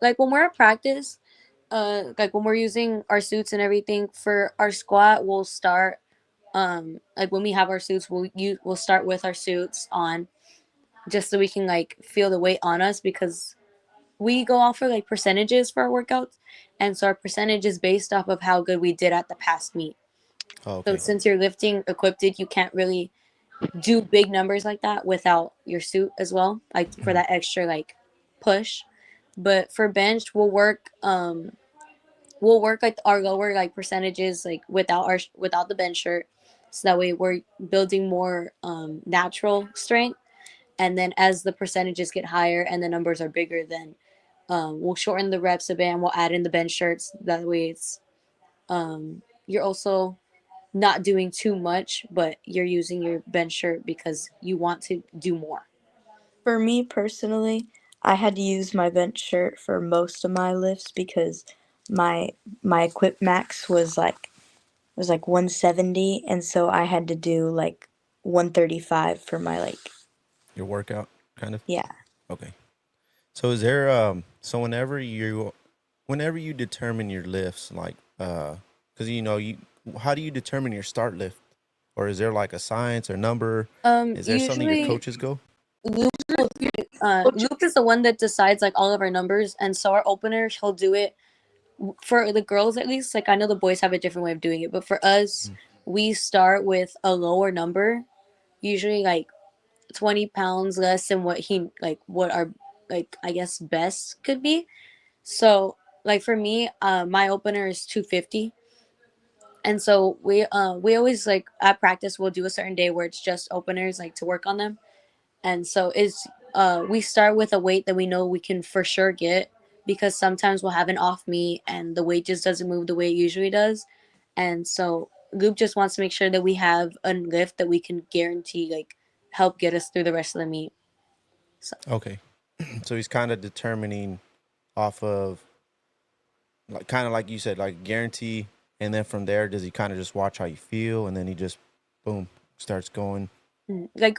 Like when we're at practice, like when we're using our suits and everything for our squat, we'll start like when we have our suits, we'll start with our suits on, just so we can like feel the weight on us, because we go off for like percentages for our workouts, and so our percentage is based off of how good we did at the past meet. Oh, So okay. since you're lifting equipped, you can't really do big numbers like that without your suit as well, like for that extra like push. But for bench, we'll work like our lower like percentages like without the bench shirt, so that way we're building more natural strength. And then as the percentages get higher and the numbers are bigger, then we'll shorten the reps a bit and we'll add in the bench shirts. That way it's you're also not doing too much, but you're using your bench shirt because you want to do more. For me personally, I had to use my bench shirt for most of my lifts because my my equip max was like 170, and so I had to do like 135 for my like Your workout kind of. yeah. Okay. So is there so whenever you determine your lifts like cuz you how do you determine your start lift? Or is there like a science or number? Is there something your Usually coaches go? Luke Luke is the one that decides like all of our numbers, and so our opener he'll do it for the girls at least. Like I know the boys have a different way of doing it, but for us, we start with a lower number, usually like 20 pounds less than what our like I guess best could be. So like for me, my opener is 250. And so we always like at practice we'll do a certain day where it's just openers like to work on them. And so it's we start with a weight that we know we can for sure get, because sometimes we'll have an off meet and the weight just doesn't move the way it usually does. And so Goop just wants to make sure that we have a lift that we can guarantee like help get us through the rest of the meet. So Okay. So he's kind of determining off of like kind of like you said, like guarantee, and then from there, does he kind of just watch how you feel, and then he just boom starts going? like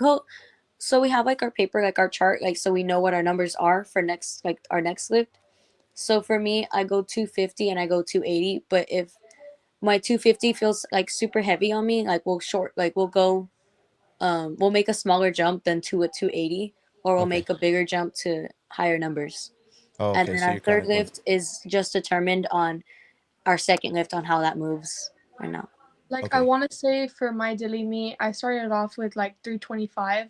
so we have like our paper, like our chart, like so we know what our numbers are for next like our next lift. So for me, I go 250 and I go 280, but if my 250 feels like super heavy on me. Like we'll go, we'll make a smaller jump than to a 280, or we'll Okay. make a bigger jump to higher numbers. Oh, And okay. then So our you're kind third of going. lift is just determined on our second lift on how that moves right now. Like I Okay. want to say for my dilly meet, I started off with like 325,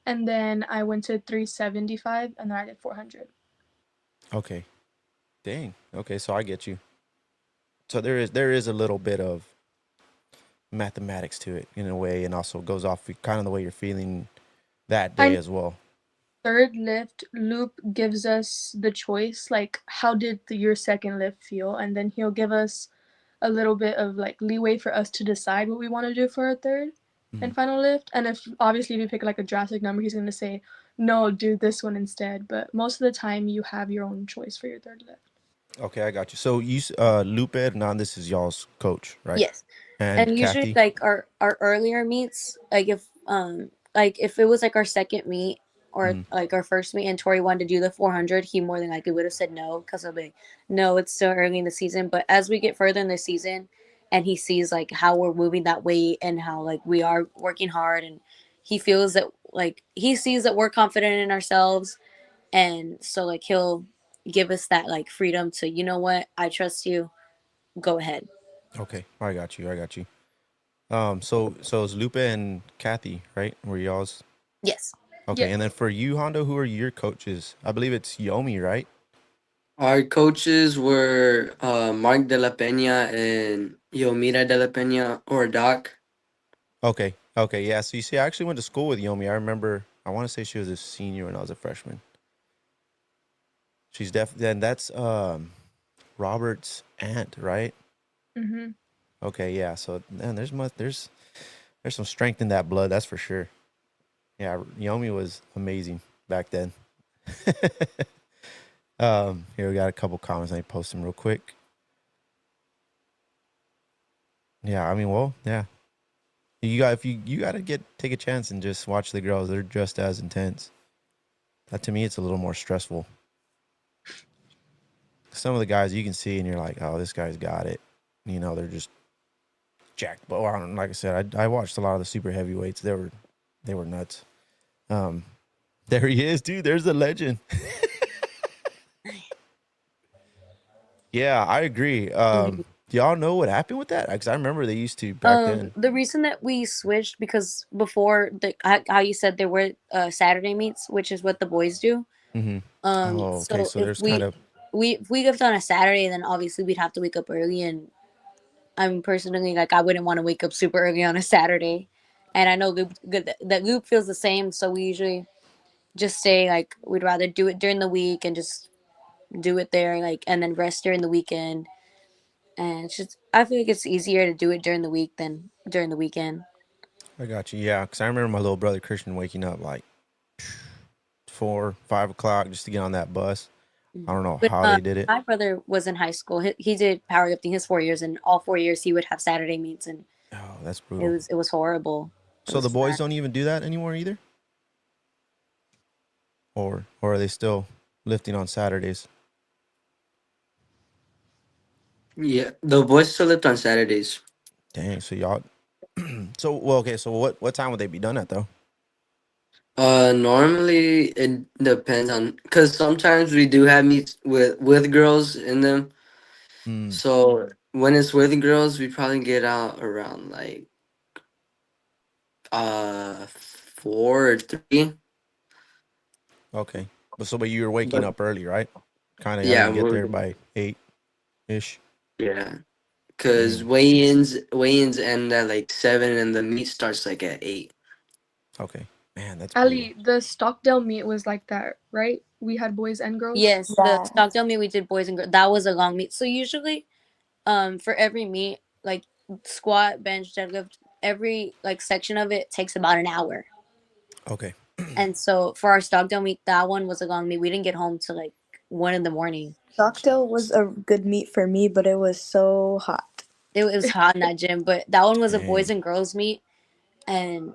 and then I went to 375, and then I did 400. Okay. Dang. Okay. So I get you. So there is a little bit of mathematics to it in a way, and also goes off kind of the way you're feeling that I day know as well. third lift loop gives us the choice, like how did your second lift feel, and then he'll give us a little bit of like leeway for us to decide what we want to do for our third Mhm. and final lift. And if obviously if you pick like a drastic number, he's going to say no, do this one instead. But most of the time you have your own choice for your third lift. Okay, I got you. So Lupe Hernandez is y'all's coach, right? Yes. And And usually Kathy. like our earlier meets, like if it was like our second meet or Mhm. like our first meet and Tori wanted to do the 400, he more than likely would have said no, because of like, no, it's still early in the season. But as we get further in the season and he sees like how we're moving that weight and how like we are working hard, and he feels that like he sees that we're confident in ourselves, and so like he'll give us that like freedom to, you know what, I trust you, go ahead. Okay, I got you. I got you. So it's Lupe and Kathy, right? Were y'all's? Yes. Okay, and then Yes. for you, Hondo, who are your coaches? I believe it's Yomi, right? Our coaches were Mark de la Peña and Yomira de la Peña, or Doc. Okay. Okay. Yeah. So you see, I actually went to school with Yomi. I remember. I want to say she was a senior when I was a freshman. She's definitely. And that's Robert's aunt, right? Mm-hmm. Okay. Yeah. So man, there's some strength in that blood. That's for sure. Yeah. Yomi was amazing back then. Here we got a couple comments. Let me post them real quick. Yeah. I mean, well, yeah. You got to take a chance and just watch the girls. They're just as intense. That to me, it's a little more stressful. Some of the guys you can see and you're like, oh, this guy's got it. You know, they're just jacked. But I don't, like I said, I watched a lot of the super heavyweights. They were nuts. Um, there he is, dude. There's the legend. Yeah, I agree. Do y'all know what happened with that? Because I remember they used to back then. The reason that we switched, because before how you said there were Saturday meets, which is what the boys do. Mm-hmm. Oh, okay. So So there's kind of if we lived on a Saturday, then obviously we'd have to wake up early, and I'm personally like I wouldn't want to wake up super early on a Saturday, and I know that Loop feels the same. So we usually just say like we'd rather do it during the week and just do it there, like, and then rest during the weekend. And it's just I feel like it's easier to do it during the week than during the weekend. I got you. Yeah, because I remember my little brother Christian waking up like 4, 5 o'clock just to get on that bus. I don't know But how they did it. my brother was in high school. He did powerlifting his 4 years, and all 4 years he would have Saturday meets, and Oh, that's it brutal. was horrible. It So the was boys bad. don't even do that anymore either, or are they still lifting on Saturdays? Yeah, the boys still lived on Saturdays. Dang. So y'all. So well, okay. So what time would they be done at though? Normally it depends on, because sometimes we do have meets with girls in them. Hmm. So when it's with girls, we probably get out around like 4 or 3. Okay. But you were waking But up early, right? Kind of having yeah, to get there by 8 ish. yeah, because Dang. weigh-ins end at like 7, and the meet starts like at 8. Okay. Man, that's brutal. Allie, the Stockdale meet was like that, right? We had boys and girls. Yes, the Yeah. Stockdale meet we did boys and girls. That was a long meet. So usually, for every meet, like squat, bench, deadlift, every like section of it takes about an hour. Okay. And so for our Stockdale meet, that one was a long meet. We didn't get home till like 1 in the morning. Stockdale was a good meet for me, but it was so hot. It was hot in that gym, but that one was a boys Dang. and girls meet, and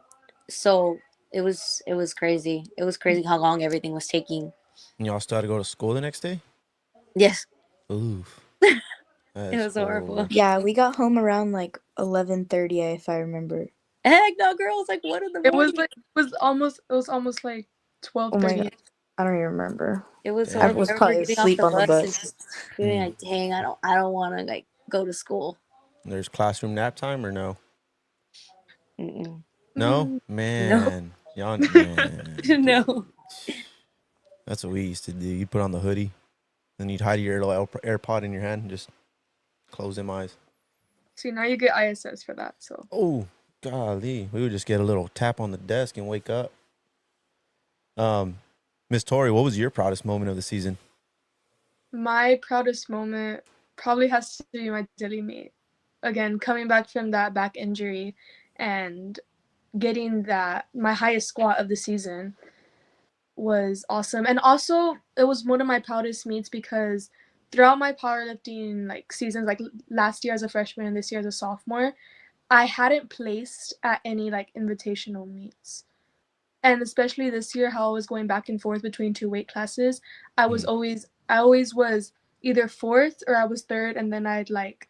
so it was crazy. It was crazy how long everything was taking. And y'all still had to go to school the next day? Yes. Oof. It was horrible. Yeah, we got home around like 11:30, if I remember. Heck no, girl. It was like 1 in the morning. It was almost like 12:30. Oh my god, I don't even remember. It was Damn. I horrible. was I remember probably getting off asleep the on the bus and bus. just feeling like, dang, I don't want to like go to school. There's classroom nap time or no? Mm-mm. No? Man. Y'all, man. No. That's what we used to do. You put on the hoodie, then you'd hide your little AirPod in your hand and just close them eyes. See, now you get ISS for that. So. Oh, golly. We would just get a little tap on the desk and wake up. Miss Tori, what was your proudest moment of the season? My proudest moment probably has to be my dilly meet. Again, coming back from that back injury and getting my highest squat of the season was awesome. And also, it was one of my proudest meets because throughout my powerlifting like seasons, like last year as a freshman and this year as a sophomore, I hadn't placed at any like invitational meets. And especially this year, how I was going back and forth between 2 weight classes, I always was either fourth or I was third, and then I'd like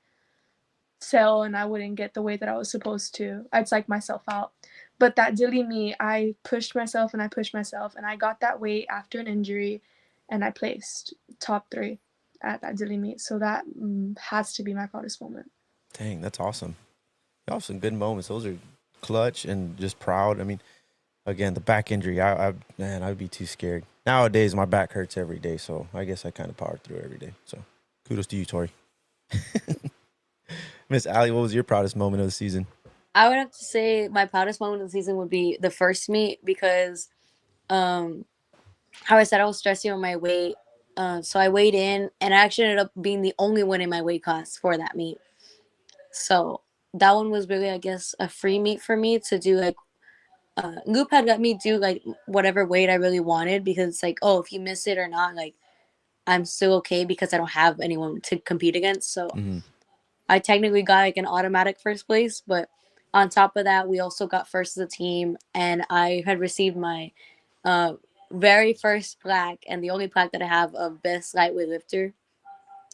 sell and I wouldn't get the weight that I was supposed to. I'd psych myself out. But that dilly meet, I pushed myself and I got that weight after an injury, and I placed top 3 at that dilly meet. So that has to be my proudest moment. Dang, that's awesome. Y'all have some good moments. Those are clutch and just proud. I mean, again, the back injury, I'd be too scared. Nowadays, my back hurts every day, so I guess I kind of powered through every day. So kudos to you, Tori. Miss Allie, what was your proudest moment of the season? I would have to say my proudest moment of the season would be the first meet because, how I said, I was stressing on my weight. So I weighed in, and I actually ended up being the only one in my weight class for that meet. So that one was really, I guess, a free meet for me to do. Like, Loop had let me do like whatever weight I really wanted because it's like, oh, if you miss it or not, like I'm still okay because I don't have anyone to compete against. So I technically got like an automatic first place, but on top of that, we also got first as a team, and I had received my very first plaque and the only plaque that I have of best lightweight lifter.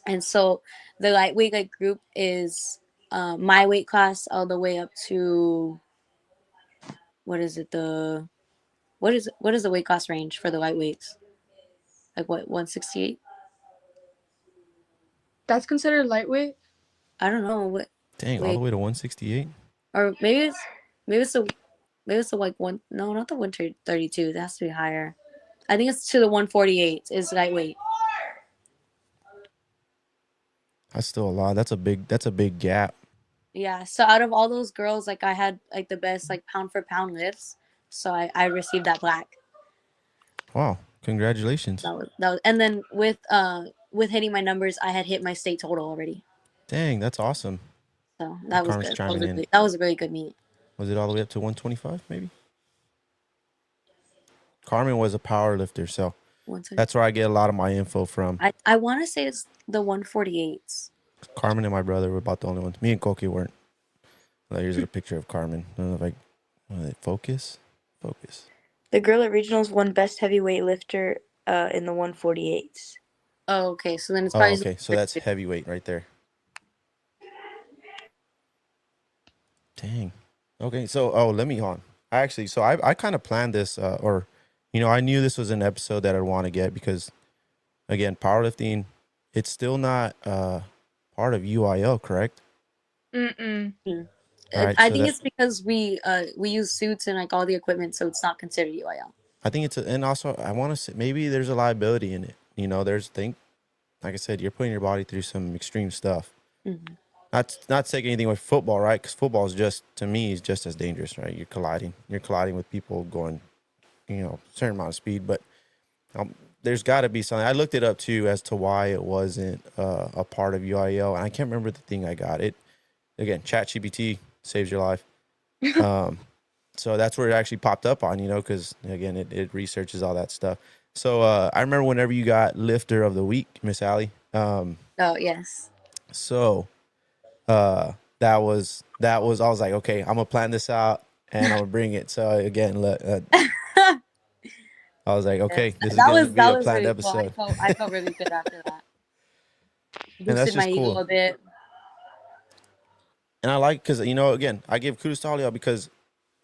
And so the lightweight like group is my weight class all the way up to what is the weight class range for the lightweights? Like what, 168? That's considered lightweight? I don't know what. Dang, all the way to 168? Or maybe it's the like one. No, not the 132. That has to be higher. I think it's to the 148 is lightweight. That's still a lot. That's a big gap. Yeah. So out of all those girls, like I had like the best like pound for pound lifts. So I received that plaque. Wow. Congratulations. That was and then with hitting my numbers, I had hit my state total already. Dang, that's awesome. So that was good. That was a really good meet. Was it all the way up to 125 maybe? Carmen was a power lifter, so that's where I get a lot of my info from. I want to say it's the 148s. Carmen and my brother were about the only ones. Me and Koki weren't. Here's a picture of Carmen. I don't know if focus. The girl at regionals won best heavyweight lifter in the 148s. Oh, okay. So then it's probably okay. So that's heavyweight right there. Dang. Okay. So let me on. I kind of planned this, I knew this was an episode that I'd want to get because, again, powerlifting, it's still not part of UIL, correct? Mm-mm. Right, I think it's because we use suits and like all the equipment, so it's not considered UIL. I think and also I want to say maybe there's a liability in it. Like I said, you're putting your body through some extreme stuff. Mm-hmm. Not taking anything with football, right? Because football is just as dangerous, right? You're colliding with people going, certain amount of speed. But there's got to be something. I looked it up too as to why it wasn't a part of UIL, and I can't remember the thing I got. It again, ChatGPT saves your life. So that's where it actually popped up on, because again, it researches all that stuff. So I remember whenever you got lifter of the week, Miss Allie. Oh yes. So that was I was like, okay, I'm gonna plan this out and I'm gonna bring it. So again, I was like, okay, this is gonna be a planned really episode. Cool. I felt really good after that. And that's Boosted my just ego cool. a bit. And I like, because, you know, again, I give kudos to all y'all because,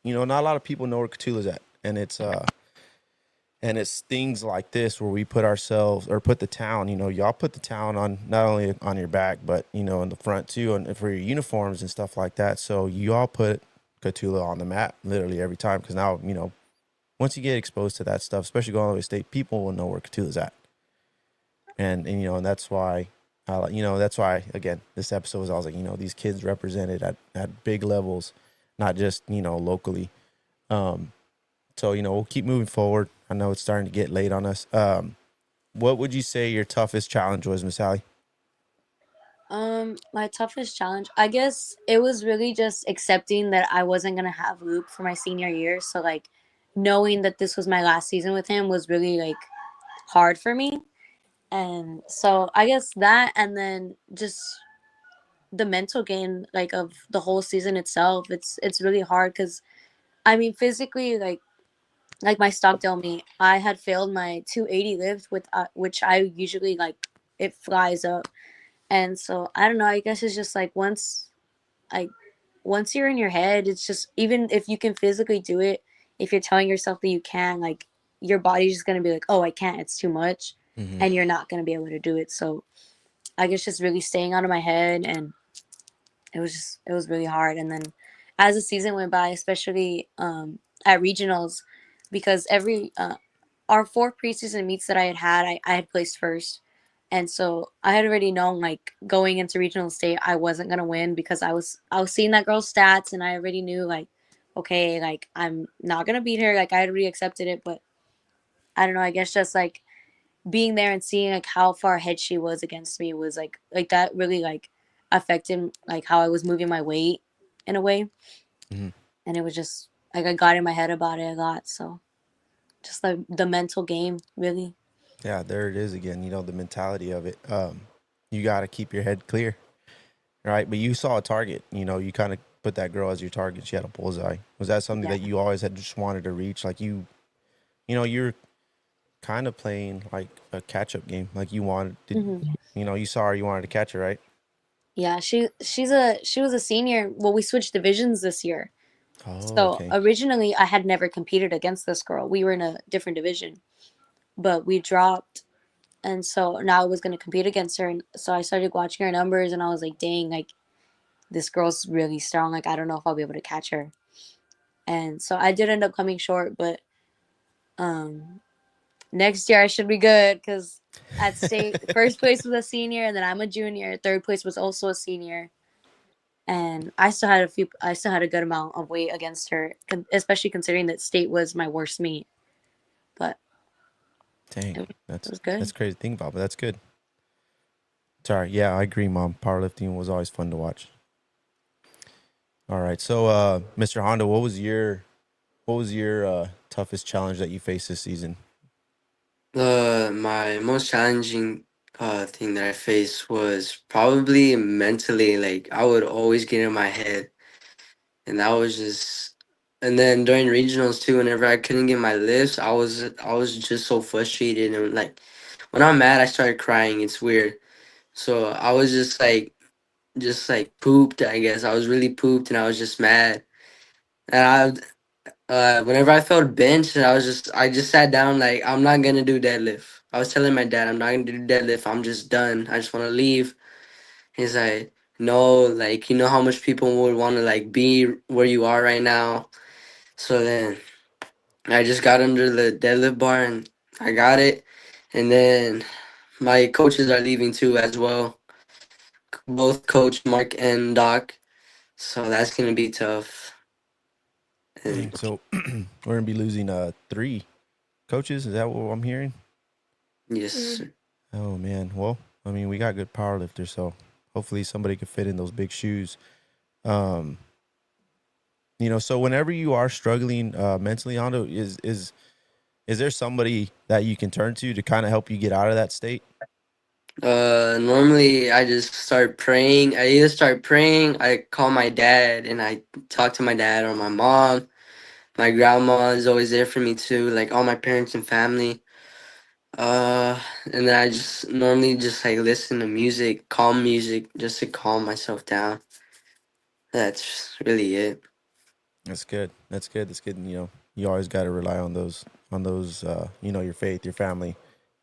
you know, not a lot of people know where Cotulla's at. And it's things like this where we put ourselves, or put the town, you know, y'all put the town on, not only on your back, but, you know, in the front too, and for your uniforms and stuff like that. So you all put Cotulla on the map literally every time, because now, you know, once you get exposed to that stuff, especially going all the way to state, people will know where Cotulla's at. And you know, and that's why, again, this episode was, I was like, you know, these kids represented at big levels, not just, you know, locally. So, you know, we'll keep moving forward. I know it's starting to get late on us. What would you say your toughest challenge was, Miss Allie? My toughest challenge, I guess it was really just accepting that I wasn't gonna have Luke for my senior year. So like knowing that this was my last season with him was really like hard for me. And so I guess that, and then just the mental game like of the whole season itself, it's really hard because I mean physically like my Stockdale meet, I had failed my 280 lift with which I usually like it flies up. And so I don't know, I guess it's just like like once you're in your head, it's just, even if you can physically do it, if you're telling yourself that you can, like your body's just gonna be like, oh, I can't, it's too much, and you're not gonna be able to do it. So I guess just really staying out of my head, and it was really hard. And then as the season went by, especially at regionals, because every our 4 preseason meets that I had placed first. And so I had already known, like going into regional state, I wasn't gonna win because I was seeing that girl's stats, and I already knew like, okay, like I'm not gonna beat her. Like I had already accepted it, but I don't know. I guess just like being there and seeing like how far ahead she was against me was like that really like affected like how I was moving my weight in a way. Mm-hmm. And it was just like I got in my head about it a lot. So just like the mental game, really. Yeah, there it is again. You know, the mentality of it. You got to keep your head clear, right? But you saw a target. You know, you kind of put that girl as your target. She had a bullseye. Was that something Yeah. that you always had just wanted to reach? Like you know, you're kind of playing like a catch-up game. Like you wanted, you know, you saw her, you wanted to catch her, right? Yeah, she was a senior. Well, we switched divisions this year. Oh, So okay. originally I had never competed against this girl. We were in a different division, but we dropped, and so now I was going to compete against her. And so I started watching her numbers, and I was like, dang, like this girl's really strong. Like I don't know if I'll be able to catch her. And so I did end up coming short, but um next year I should be good because at state first place was a senior, and then I'm a junior. Third place was also a senior, and I still had a good amount of weight against her, especially considering that state was my worst meet. But Dang, it was that's good. crazy to think about, but that's good. Sorry, yeah, I agree, Mom. Powerlifting was always fun to watch. All right, so Mr. Honda, what was your toughest challenge that you faced this season? My most challenging thing that I faced was probably mentally. Like I would always get in my head, and that was just. And then during regionals too, whenever I couldn't get my lifts, I was just so frustrated, and like when I'm mad, I started crying. It's weird. So I was just like pooped. I guess I was really pooped, and I was just mad. And whenever I felt benched, I just sat down like I'm not gonna do deadlift. I was telling my dad I'm not gonna do deadlift. I'm just done. I just want to leave. He's like, no, like you know how much people would want to like be where you are right now. So then I just got under the deadlift bar and I got it. And then my coaches are leaving too as well. Both Coach Mark and Doc. So that's gonna be tough. Dang, And so we're gonna be losing 3 coaches. Is that what I'm hearing? yes, Mm. sir. Oh man. Well, I mean, we got good powerlifters, so hopefully somebody can fit in those big shoes. Um, you know, so whenever you are struggling mentally, Hondo, is there somebody that you can turn to kind of help you get out of that state? Normally I just start praying. I either start praying, I call my dad and I talk to my dad or my mom. My grandma is always there for me too, like all my parents and family. Uh, and then I just normally just like listen to music, calm music, just to calm myself down. That's really it. That's good. That's good. That's good. You know, you always got to rely on those. You know, your faith, your family,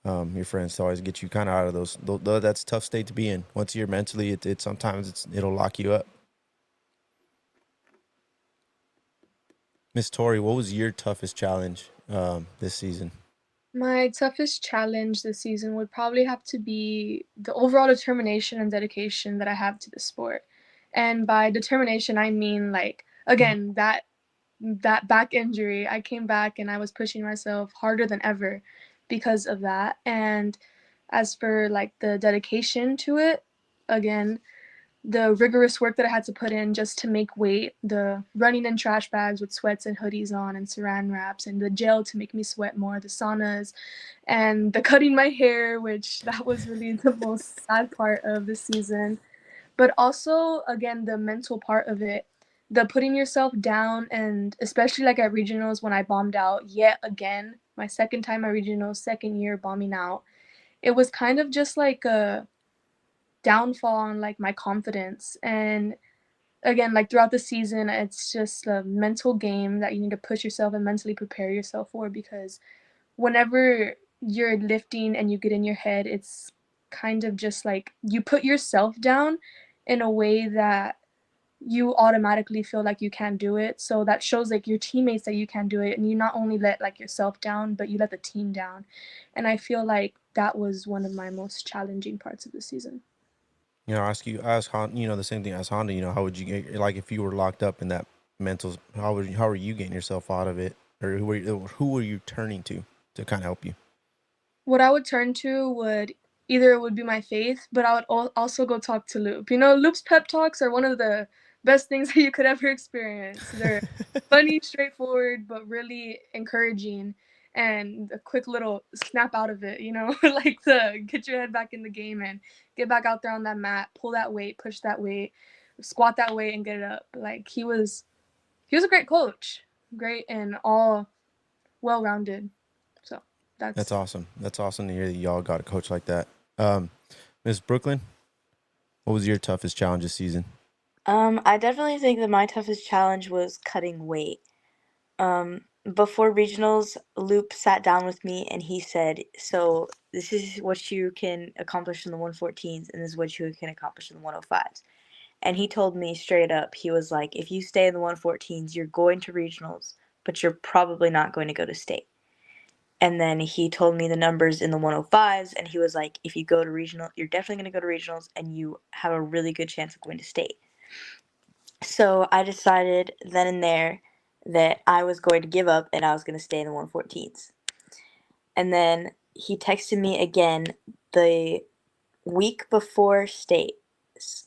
your friends to always get you kind of out of those. That's a tough state to be in. Once you're mentally, it sometimes it'll lock you up. Miss Tori, what was your toughest challenge this season? My toughest challenge this season would probably have to be the overall determination and dedication that I have to the sport. And by determination, I mean, like, again, that back injury. I came back and I was pushing myself harder than ever because of that. And as for like the dedication to it, again, the rigorous work that I had to put in just to make weight, the running in trash bags with sweats and hoodies on and saran wraps, and the gel to make me sweat more, the saunas, and the cutting my hair, which that was really the most sad part of the season. But also, again, the mental part of it, the putting yourself down, and especially like at regionals when I bombed out yet again, my second time at regionals, second year bombing out, it was kind of just like a downfall on like my confidence. And again, like throughout the season, it's just a mental game that you need to push yourself and mentally prepare yourself for, because whenever you're lifting and you get in your head, it's kind of just like you put yourself down in a way that you automatically feel like you can't do it. So that shows like your teammates that you can't do it, and you not only let like yourself down, but you let the team down. And I feel like that was one of my most challenging parts of the season. You know, ask you know, the same thing as Honda. You know, how would you get, like, if you were locked up in that mental? How are you getting yourself out of it, or who were you turning to kind of help you? What I would turn to would either it would be my faith, but I would also go talk to Loop. You know, Loop's pep talks are one of the best things that you could ever experience. They're funny, straightforward, but really encouraging, and a quick little snap out of it, you know, like the get your head back in the game and get back out there on that mat, pull that weight, push that weight, squat that weight and get it up. Like he was a great coach, great and all well-rounded. So That's that's awesome. That's awesome to hear that y'all got a coach like that. Um, Miss Brooklyn, what was your toughest challenge this season? I definitely think that my toughest challenge was cutting weight. Before regionals, Loop sat down with me and he said, "So this is what you can accomplish in the 114s, and this is what you can accomplish in the 105s." And he told me straight up, he was like, "If you stay in the 114s, you're going to regionals, but you're probably not going to go to state." And then he told me the numbers in the 105s, and he was like, "If you go to regional, you're definitely going to go to regionals, and you have a really good chance of going to state." So I decided then and there that I was going to give up and I was going to stay in the 114s. And then he texted me again the week before state.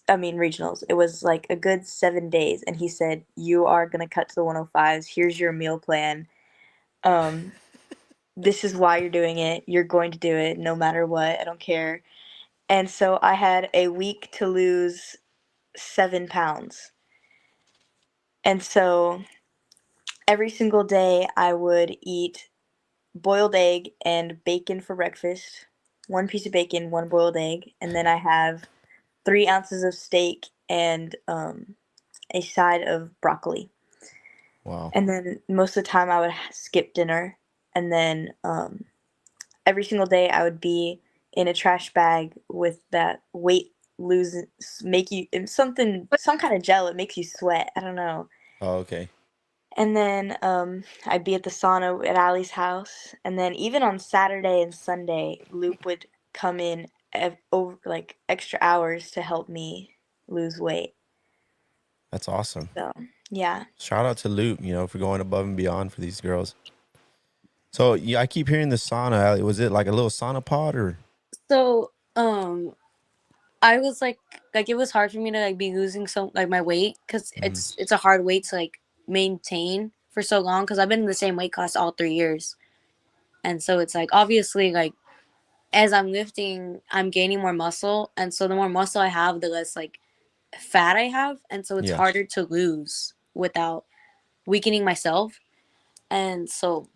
I mean, regionals. It was like a good 7 days. And he said, "You are going to cut to the 105s. Here's your meal plan. Um, this is why you're doing it. You're going to do it no matter what. I don't care." And so I had a week to lose 7 pounds. And so every single day I would eat boiled egg and bacon for breakfast. One piece of bacon, one boiled egg, and then I have 3 ounces of steak and a side of broccoli. Wow, And then most of the time I would skip dinner, and then every single day I would be in a trash bag with that weight lose make you some kind of gel. It makes you sweat. I don't know. oh, okay. And then I'd be at the sauna at Allie's house. And then even on Saturday and Sunday, Loop would come in over like extra hours to help me lose weight. That's awesome. So yeah. Shout out to Luke, you know, for going above and beyond for these girls. So yeah, I keep hearing the sauna. Allie. Was it like a little sauna pod or? So, I was like it was hard for me to like be losing so like my weight because it's a hard weight to like maintain for so long because I've been in the same weight class all 3 years, and so it's like obviously like as I'm lifting, I'm gaining more muscle, and so the more muscle I have, the less like fat I have, and so it's Yeah. harder to lose without weakening myself, and so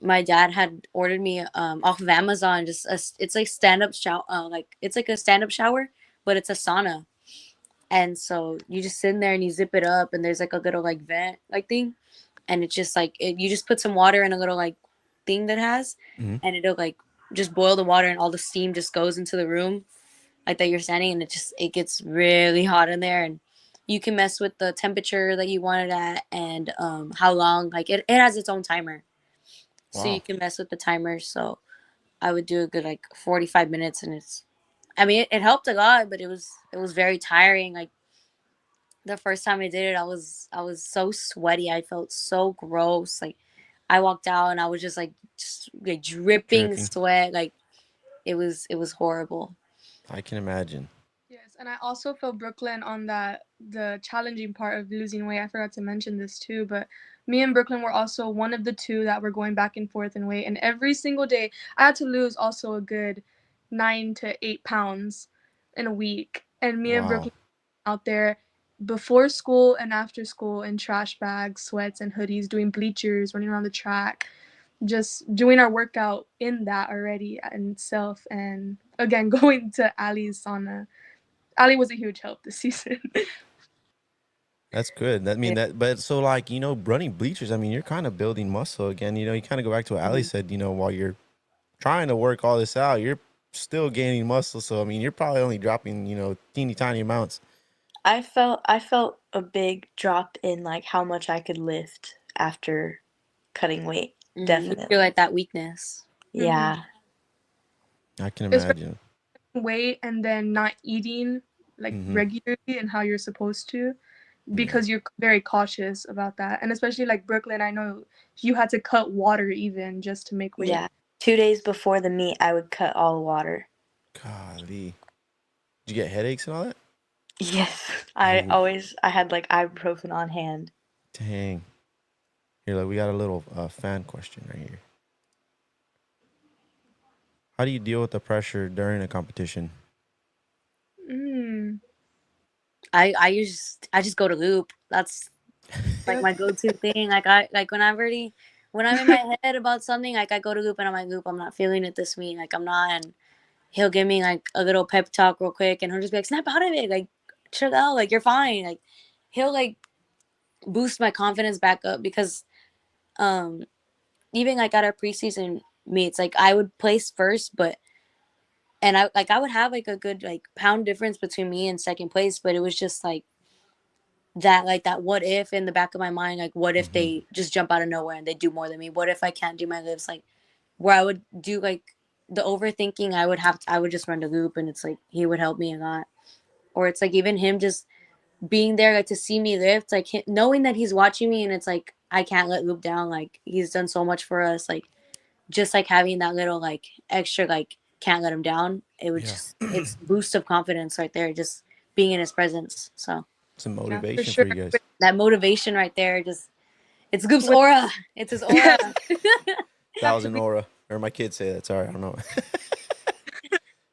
my dad had ordered me off of Amazon it's like stand up shower like it's like a stand up shower but it's a sauna And so you just sit in there and you zip it up, and there's like a little like vent like thing, and it's just like you just put some water in a little like thing that has, Mm-hmm. and it'll like just boil the water, and all the steam just goes into the room like that you're standing, and it gets really hot in there, and you can mess with the temperature that you want it at, and how long, like it has its own timer, so you Wow. can mess with the timer. So I would do a good like 45 minutes, and I mean it helped a lot, but it was very tiring. Like the first time I did it, I was so sweaty. I felt so gross. Like I walked out and I was just like dripping Dripping. sweat. Like it was horrible. I can imagine. Yes, and I also feel Brooklyn on the challenging part of losing weight. I forgot to mention this too, but me and Brooklyn were also one of the two that were going back and forth in weight. And every single day, I had to lose also a good 9 to 8 pounds in a week. And me and Wow. Brooklyn out there before school and after school in trash bags, sweats, and hoodies, doing bleachers, running around the track, just doing our workout in that already in itself. And again, going to Allie's sauna. Allie was a huge help this season. That's good. That mean that, but so like running bleachers. I mean, you're kind of building muscle again. You kind of go back to what Ali said. While you're trying to work all this out, you're still gaining muscle. So I mean, you're probably only dropping teeny tiny amounts. I felt a big drop in like how much I could lift after cutting weight. You Definitely. feel like that weakness. Yeah. I can Especially imagine. weight and then not eating like regularly and how you're supposed to, because you're very cautious about that. And especially like Brooklyn, I know you had to cut water even just to make weight. Yeah. 2 days before the meet, I would cut all the water. Golly. Did you get headaches and all that? Yes. I had like ibuprofen on hand. Dang. Here, look, we got a little fan question right here. How do you deal with the pressure during a competition? I just go to loop. That's like my go-to thing. Like when I'm in my head about something, like I go to loop and I'm like, loop, I'm not feeling it this week. Like I'm not, and he'll give me like a little pep talk real quick, and he'll just be like, snap out of it, like chill out, like you're fine. Like he'll like boost my confidence back up, because even like at our preseason meets, like I would place first, and I would have like a good like pound difference between me and second place, but it was just like that what if in the back of my mind, like what if they just jump out of nowhere and they do more than me? What if I can't do my lifts? Like where I would do like the overthinking, I would just run the loop, and it's like he would help me a lot. Or it's like even him just being there, like to see me lift, like knowing that he's watching me, and it's like I can't let loop down. Like he's done so much for us. Like just like having that little like extra like can't let him down. It would just it's boost of confidence right there, just being in his presence. So Some motivation for sure. for you guys. that motivation right there, just it's Goop's aura. It's his aura. Thousand aura, or my kids say that. Sorry, I don't know.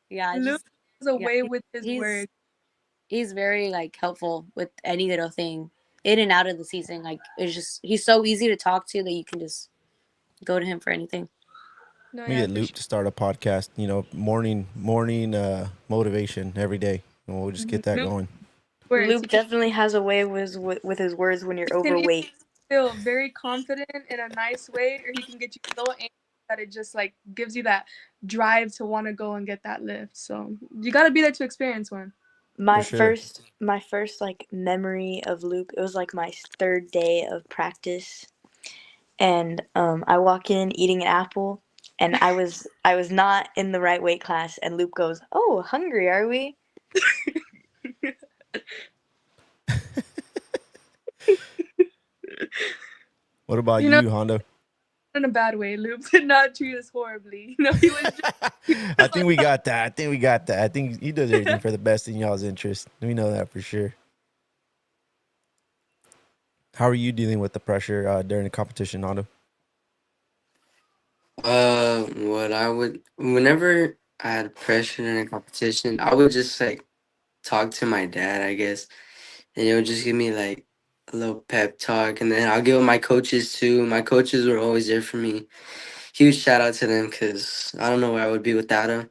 Yeah, Luke is away with his work. He's very like helpful with any little thing in and out of the season. Like it's just he's so easy to talk to that you can just go to him for anything. No, We yeah, get Loop to start a podcast. Morning motivation every day, and we'll just get that going. Luke definitely has a way with his words when you're overweight. Feel very confident in a nice way, or he can get you so angry that it just like gives you that drive to want to go and get that lift. So you got to be there to experience one. My first like memory of Luke, it was like my third day of practice, and I walk in eating an apple, and I was not in the right weight class, and Luke goes, "Oh, hungry, are we?" What about you, Hondo? In a bad way. Luke did not treat us horribly. He was just I think we got that. I think he does everything for the best in y'all's interest. We know that for sure. How are you dealing with the pressure during the competition, Hondo? Whenever I had pressure in a competition, I would just like talk to my dad, I guess, and he'll just give me like a little pep talk, and then I'll give my coaches too. My coaches were always there for me. Huge shout out to them, because I don't know where I would be without them.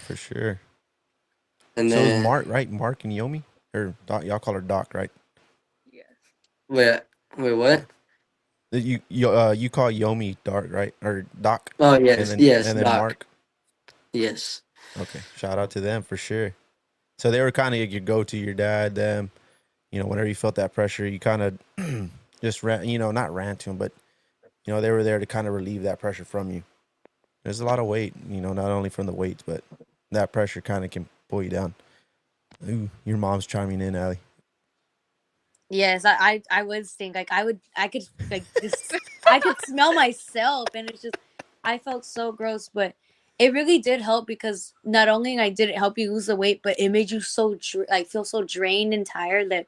For sure. And so then is Mark, right? Mark and Yomi? or Doc, y'all call her Doc, right? Yes. Wait, what? You call Yomi Dark, right? Or Doc, Oh and yes, then yes, Doc. Mark. Yes. Okay, shout out to them for sure. So they were kind of your go-to, your dad, them. You know, whenever you felt that pressure, you kind of just ran. You know, not ran to them, but you know they were there to kind of relieve that pressure from you. There's a lot of weight, you know, not only from the weights, but that pressure kind of can pull you down. Ooh, your mom's chiming in, Allie. Yes, I would stink. Like I could like just I could smell myself, and it's just I felt so gross. But it really did help because not only like did it help you lose the weight, but it made you so like feel so drained and tired that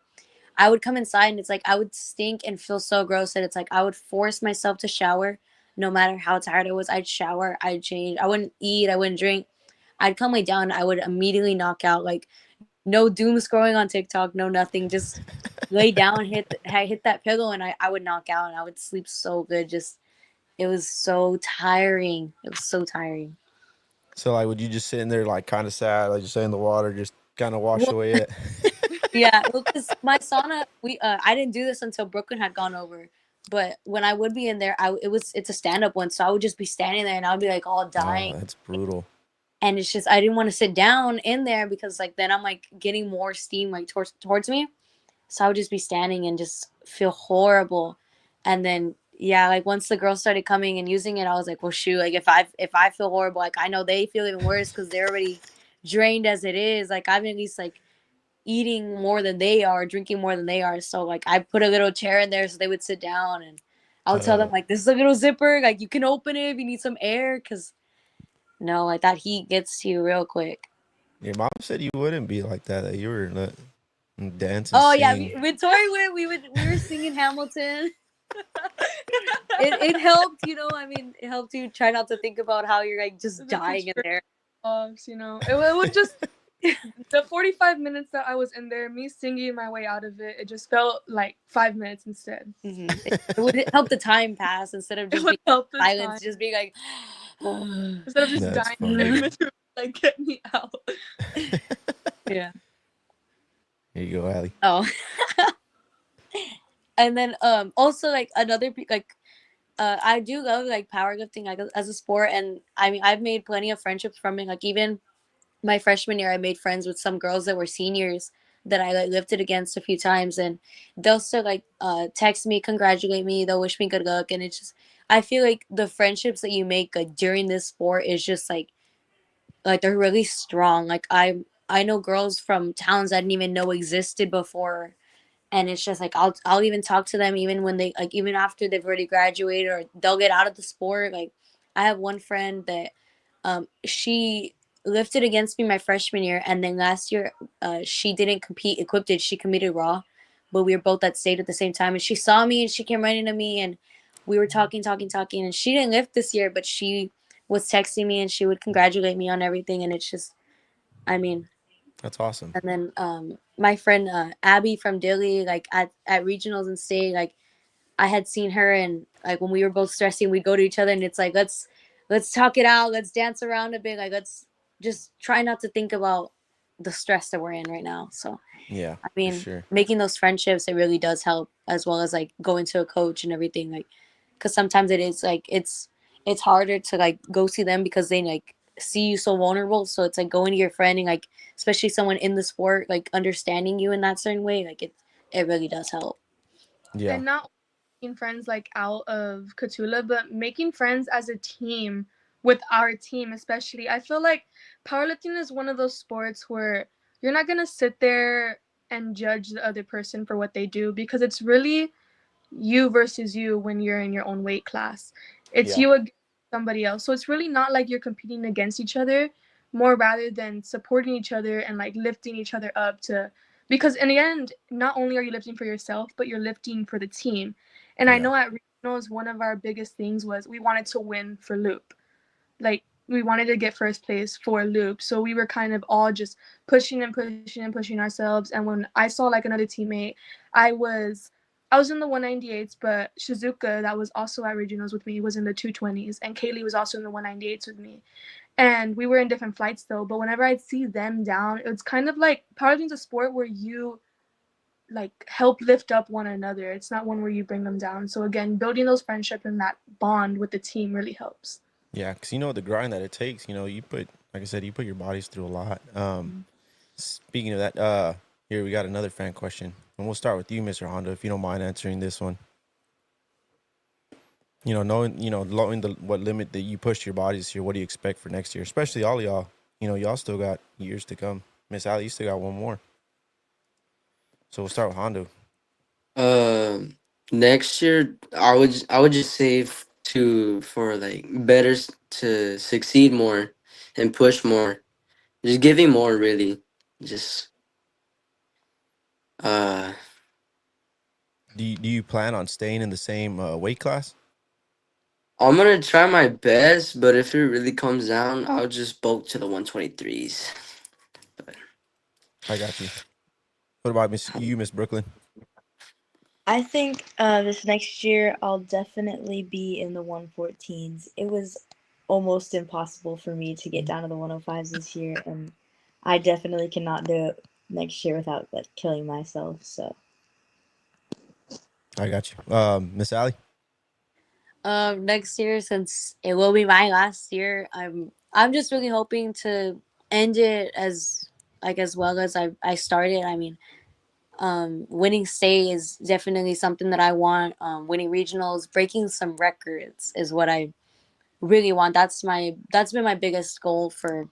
I would come inside and it's like I would stink and feel so gross that it's like I would force myself to shower, no matter how tired I was. I'd shower, I'd change, I wouldn't eat, I wouldn't drink. I'd come lay down, I would immediately knock out. Like no doom scrolling on TikTok, no nothing. Just lay down, hit that pillow, and I would knock out, and I would sleep so good. Just it was so tiring. It was so tiring. So like, would you just sit in there like kind of sad, like just in the water, just kind of wash Well, away it? yeah, well, because my sauna, I didn't do this until Brooklyn had gone over. But when I would be in there, it's a stand up one, so I would just be standing there, and I would be like all Oh, dying. that's brutal. And it's just I didn't want to sit down in there because like then I'm like getting more steam like towards me. So I would just be standing and just feel horrible. And then yeah, like once the girls started coming and using it, I was like, well shoot, like if I feel horrible, like I know they feel even worse because they're already drained as it is. Like I'm at least like eating more than they are, drinking more than they are. So like I put a little chair in there so they would sit down and I would tell them like this is a little zipper, like you can open it if you need some air because no, like that heat gets to you real quick. Your mom said you wouldn't be like that you were dance and Oh yeah, sing. with Tori we were singing Hamilton. It helped, you know. I mean, it helped you try not to think about how you're like just dying in there. You know, it was just the 45 minutes that I was in there, me singing my way out of it. It just felt like 5 minutes instead. Mm-hmm. It would help the time pass instead of just being silence, just being like instead of just That's dying in between, like get me out. Yeah. Here you go, Allie. Oh. And then also like another like I do love like powerlifting like as a sport, and I mean I've made plenty of friendships from it. Like even my freshman year, I made friends with some girls that were seniors that I like lifted against a few times, and they'll still like text me, congratulate me, they'll wish me good luck, and it's just I feel like the friendships that you make like during this sport is just like they're really strong. Like I know girls from towns I didn't even know existed before, and it's just like I'll even talk to them even when they like even after they've already graduated or they'll get out of the sport. Like I have one friend that she lifted against me my freshman year, and then last year she didn't compete equipped, she competed raw, but we were both at state at the same time, and she saw me and she came running to me and we were talking, and she didn't lift this year, but she was texting me and she would congratulate me on everything, and it's just I mean That's awesome. and then my friend Abby from Dilly, like at regionals and state, like I had seen her, and like when we were both stressing, we'd go to each other and it's like let's talk it out, let's dance around a bit, like let's just try not to think about the stress that we're in right now. So Yeah, I mean, for sure. making those friendships, it really does help, as well as like going to a coach and everything, like because sometimes it is like it's harder to like go see them because they like see you so vulnerable. So it's like going to your friend and like especially someone in the sport like understanding you in that certain way, like it really does help. Yeah. And not making friends like out of Cotulla, but making friends as a team with our team, especially. I feel like powerlifting is one of those sports where you're not gonna sit there and judge the other person for what they do, because it's really you versus you when you're in your own weight class. It's you against somebody else. So it's really not like you're competing against each other, more rather than supporting each other and like lifting each other up to, because in the end, not only are you lifting for yourself, but you're lifting for the team. And I know at regionals, one of our biggest things was we wanted to win for Loop. Like we wanted to get first place for Loop. So we were kind of all just pushing and pushing and pushing ourselves. And when I saw like another teammate, I was in the 198s, but Shizuka, that was also at regionals with me, was in the 220s, and Kaylee was also in the 198s with me. And we were in different flights though, but whenever I'd see them down, it's kind of like powerlifting's a sport where you like help lift up one another. It's not one where you bring them down. So again, building those friendships and that bond with the team really helps. Yeah, because you know the grind that it takes. You know, you put, like I said, you put your bodies through a lot. Speaking of that, here we got another fan question, and we'll start with you, Mr. Honda, if you don't mind answering this one. You know, knowing what limit that you pushed your bodies here, what do you expect for next year? Especially all y'all. You know, y'all still got years to come. Miss Allie, you still got one more. So we'll start with Hondo. Next year I would just say for like better to succeed more and push more, just giving more really, just Do you plan on staying in the same weight class? I'm gonna try my best, but if it really comes down, I'll just bulk to the 123s. I got you. What about Miss Brooklyn? I think this next year I'll definitely be in the 114s. It was almost impossible for me to get down to the 105s this year, and I definitely cannot do it next year without like killing myself. So I got you. Miss Allie? Next year, since it will be my last year, I'm just really hoping to end it as well as I started. I mean, winning state is definitely something that I want. Winning regionals, breaking some records is what I really want. That's been my biggest goal for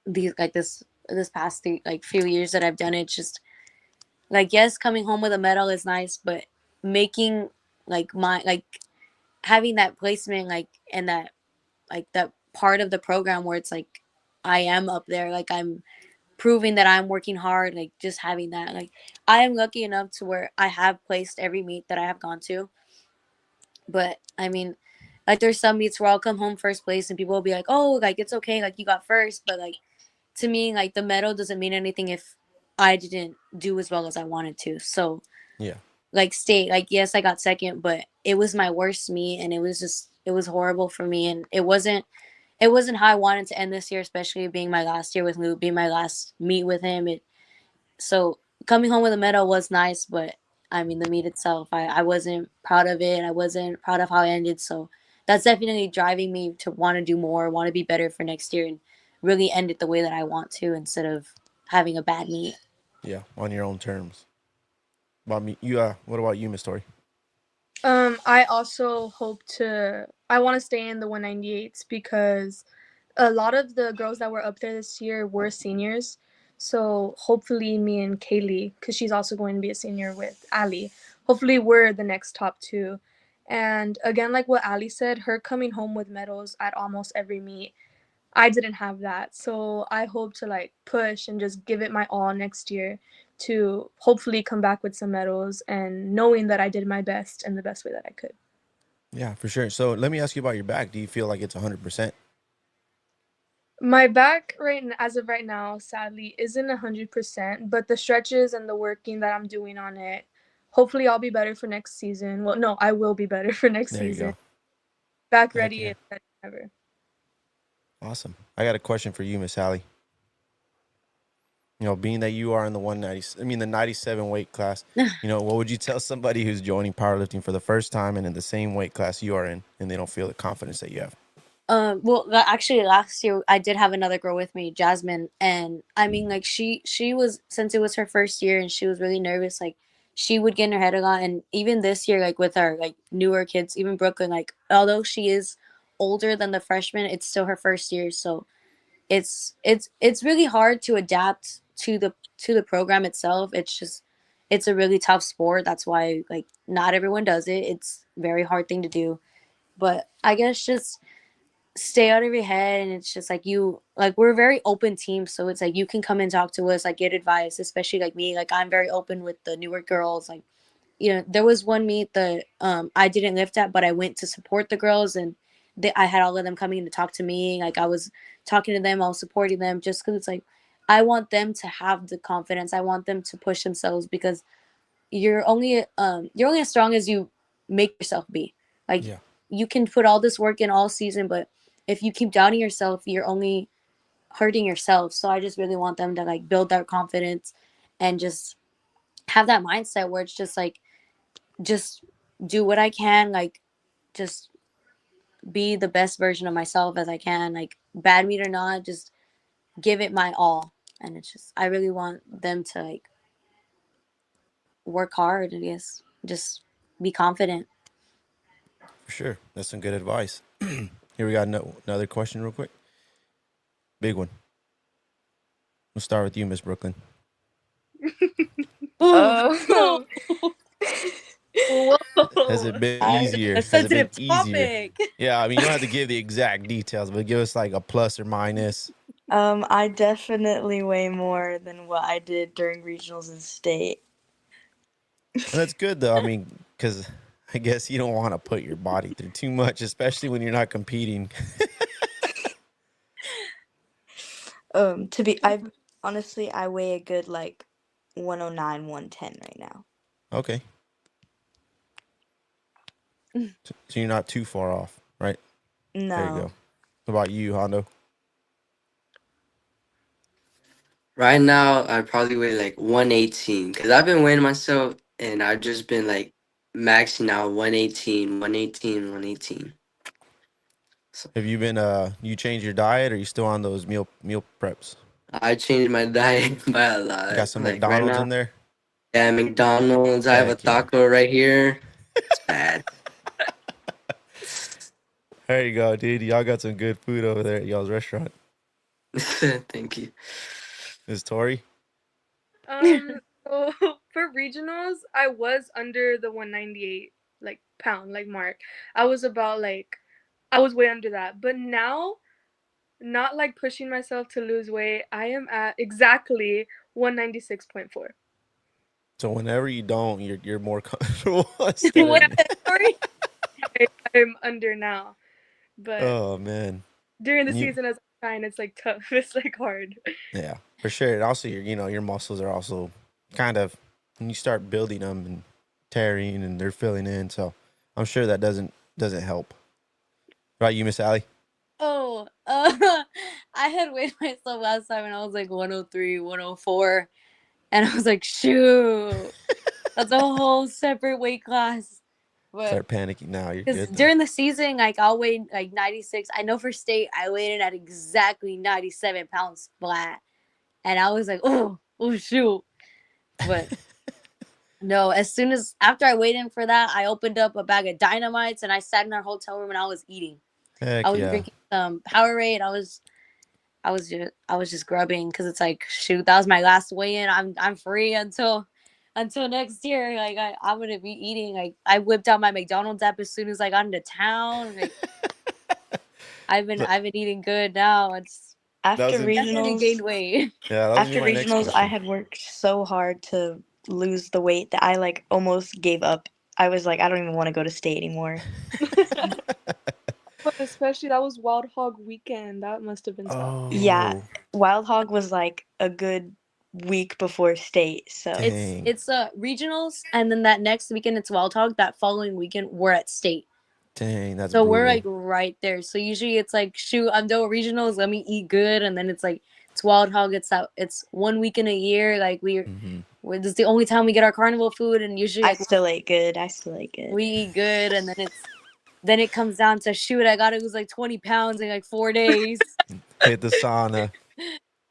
these this past few years that I've done it. Just like, yes, coming home with a medal is nice, but making having that placement and that part of the program where it's like I am up there, like I'm proving that I'm working hard, like just having that, like I am lucky enough to where I have placed every meet that I have gone to. But I mean, like there's some meets where I'll come home first place and people will be like, oh, like it's okay, like you got first. But like to me, like the medal doesn't mean anything if I didn't do as well as I wanted to. So Yeah. like state, like yes, I got second, but it was my worst meet and it was horrible for me, and it wasn't how I wanted to end this year, especially being my last year with Luke, being my last meet with him. So coming home with a medal was nice, but I mean the meet itself, I wasn't proud of it. I wasn't proud of how I ended. So that's definitely driving me to want to do more, want to be better for next year, and really end it the way that I want to instead of having a bad meet. Yeah, on your own terms. About me, what about you, Miss Tori? I also I want to stay in the 198s because a lot of the girls that were up there this year were seniors. So hopefully me and Kaylee, because she's also going to be a senior with Allie, hopefully we're the next top two. And again, like what Allie said, her coming home with medals at almost every meet, I didn't have that. So I hope to like push and just give it my all next year to hopefully come back with some medals and knowing that I did my best in the best way that I could. Yeah, for sure. So let me ask you about your back. Do you feel like it's 100%? My back as of right now, sadly, isn't 100%, but the stretches and the working that I'm doing on it, hopefully I'll be better for next season. Well, no, I will be better for next There you season. go. Back Heck ready yeah. and better than ever. Awesome. I got a question for you, Miss Allie. You know, being that you are in the 97 weight class, you know, what would you tell somebody who's joining powerlifting for the first time and in the same weight class you are in, and they don't feel the confidence that you have? Well, actually, last year I did have another girl with me, Jasmine, and I mean, like she was, since it was her first year and she was really nervous, like she would get in her head a lot. And even this year, like with our like newer kids, even Brooklyn, like although she is older than the freshman, it's still her first year, so it's really hard to adapt to the program itself. It's a really tough sport. That's why like not everyone does it. It's a very hard thing to do, but I guess just stay out of your head, and it's just like we're a very open team, so it's like you can come and talk to us, like get advice, especially like me, like I'm very open with the newer girls. Like, you know, there was one meet that I didn't lift at, but I went to support the girls, and I had all of them coming to talk to me. Like I was talking to them, I was supporting them, just because it's like I want them to have the confidence, I want them to push themselves, because you're only as strong as you make yourself be. Like Yeah. you can put all this work in all season, but if you keep doubting yourself, you're only hurting yourself. So I just really want them to like build their confidence and just have that mindset where it's just like, just do what I can, like just be the best version of myself as I can, like bad meat or not, just give it my all. And it's just, I really want them to like work hard, I guess, just be confident. For sure. That's some good advice. Here we got another question real quick. Big one. We'll start with you, Miss Brooklyn. Whoa. Has it been A easier? sensitive topic. Yeah, I mean, you don't have to give the exact details, but give us like a plus or minus. I definitely weigh more than what I did during regionals in state. And that's good, though. I mean, because I guess you don't want to put your body through too much, especially when you're not competing. I honestly, I weigh a good like 109, 110 right now. Okay. So you're not too far off, right? No. There you go. What about you, Hondo? Right now, I probably weigh like 118 because I've been weighing myself and I've just been like maxing out 118, 118, 118. So Have you been you changed your diet, or you still on those meal preps? I changed my diet by a lot. You got some Like right McDonald's now, in there? yeah, McDonald's. I have a Heck yeah. taco right here. It's bad. There you go, dude. Y'all got some good food over there at y'all's restaurant. Thank you. Is Tori? So for regionals, I was under the 198 like pound like mark. I was about like, I was way under that. But now, not like pushing myself to lose weight, I am at exactly 196.4. So whenever you don't, you're more comfortable. What story? I'm under now. But Oh man. during the You- season as I'm trying, it's like tough. It's like hard. Yeah, for sure. And also, your muscles are also kind of, when you start building them and tearing and they're filling in. So I'm sure that doesn't help. Right, you, Miss Allie? Oh, I had weighed myself last time and I was like 103, 104. And I was like, shoot, that's a whole separate weight class. But Start panicking now. You're because good. though. during the season, like I'll weigh like 96. I know for state, I weighed in at exactly 97 pounds flat. And I was like, oh shoot. But no, as soon as after I weighed in for that, I opened up a bag of dynamites and I sat in our hotel room and I was eating. Heck I was yeah. drinking some Powerade. I was just grubbing because it's like, shoot, that was my last weigh-in. I'm free until next year. Like I'm gonna be eating. Like I whipped out my McDonald's app as soon as I got into town. Like I've been eating good now. It's After definitely regionals, gained weight. Yeah, that was after my next regionals, I question. had worked so hard to lose the weight that I like almost gave up. I was like, I don't even want to go to state anymore. But especially that was Wild Hog weekend. That must have been tough. Oh. Yeah, Wild Hog was like a good week before state, so Dang. It's regionals, and then that next weekend it's Wild Hog. That following weekend we're at state. Dang, that's So brutal. we're like right there. So usually it's like, shoot, I'm doing regionals. Let me eat good, and then it's like it's Wild Hog. It's 1 week in a year. Like this is the only time we get our carnival food, and usually I like, still ate good. we eat good, and then it comes down to, shoot, I gotta lose like 20 pounds in like 4 days. Hit the sauna.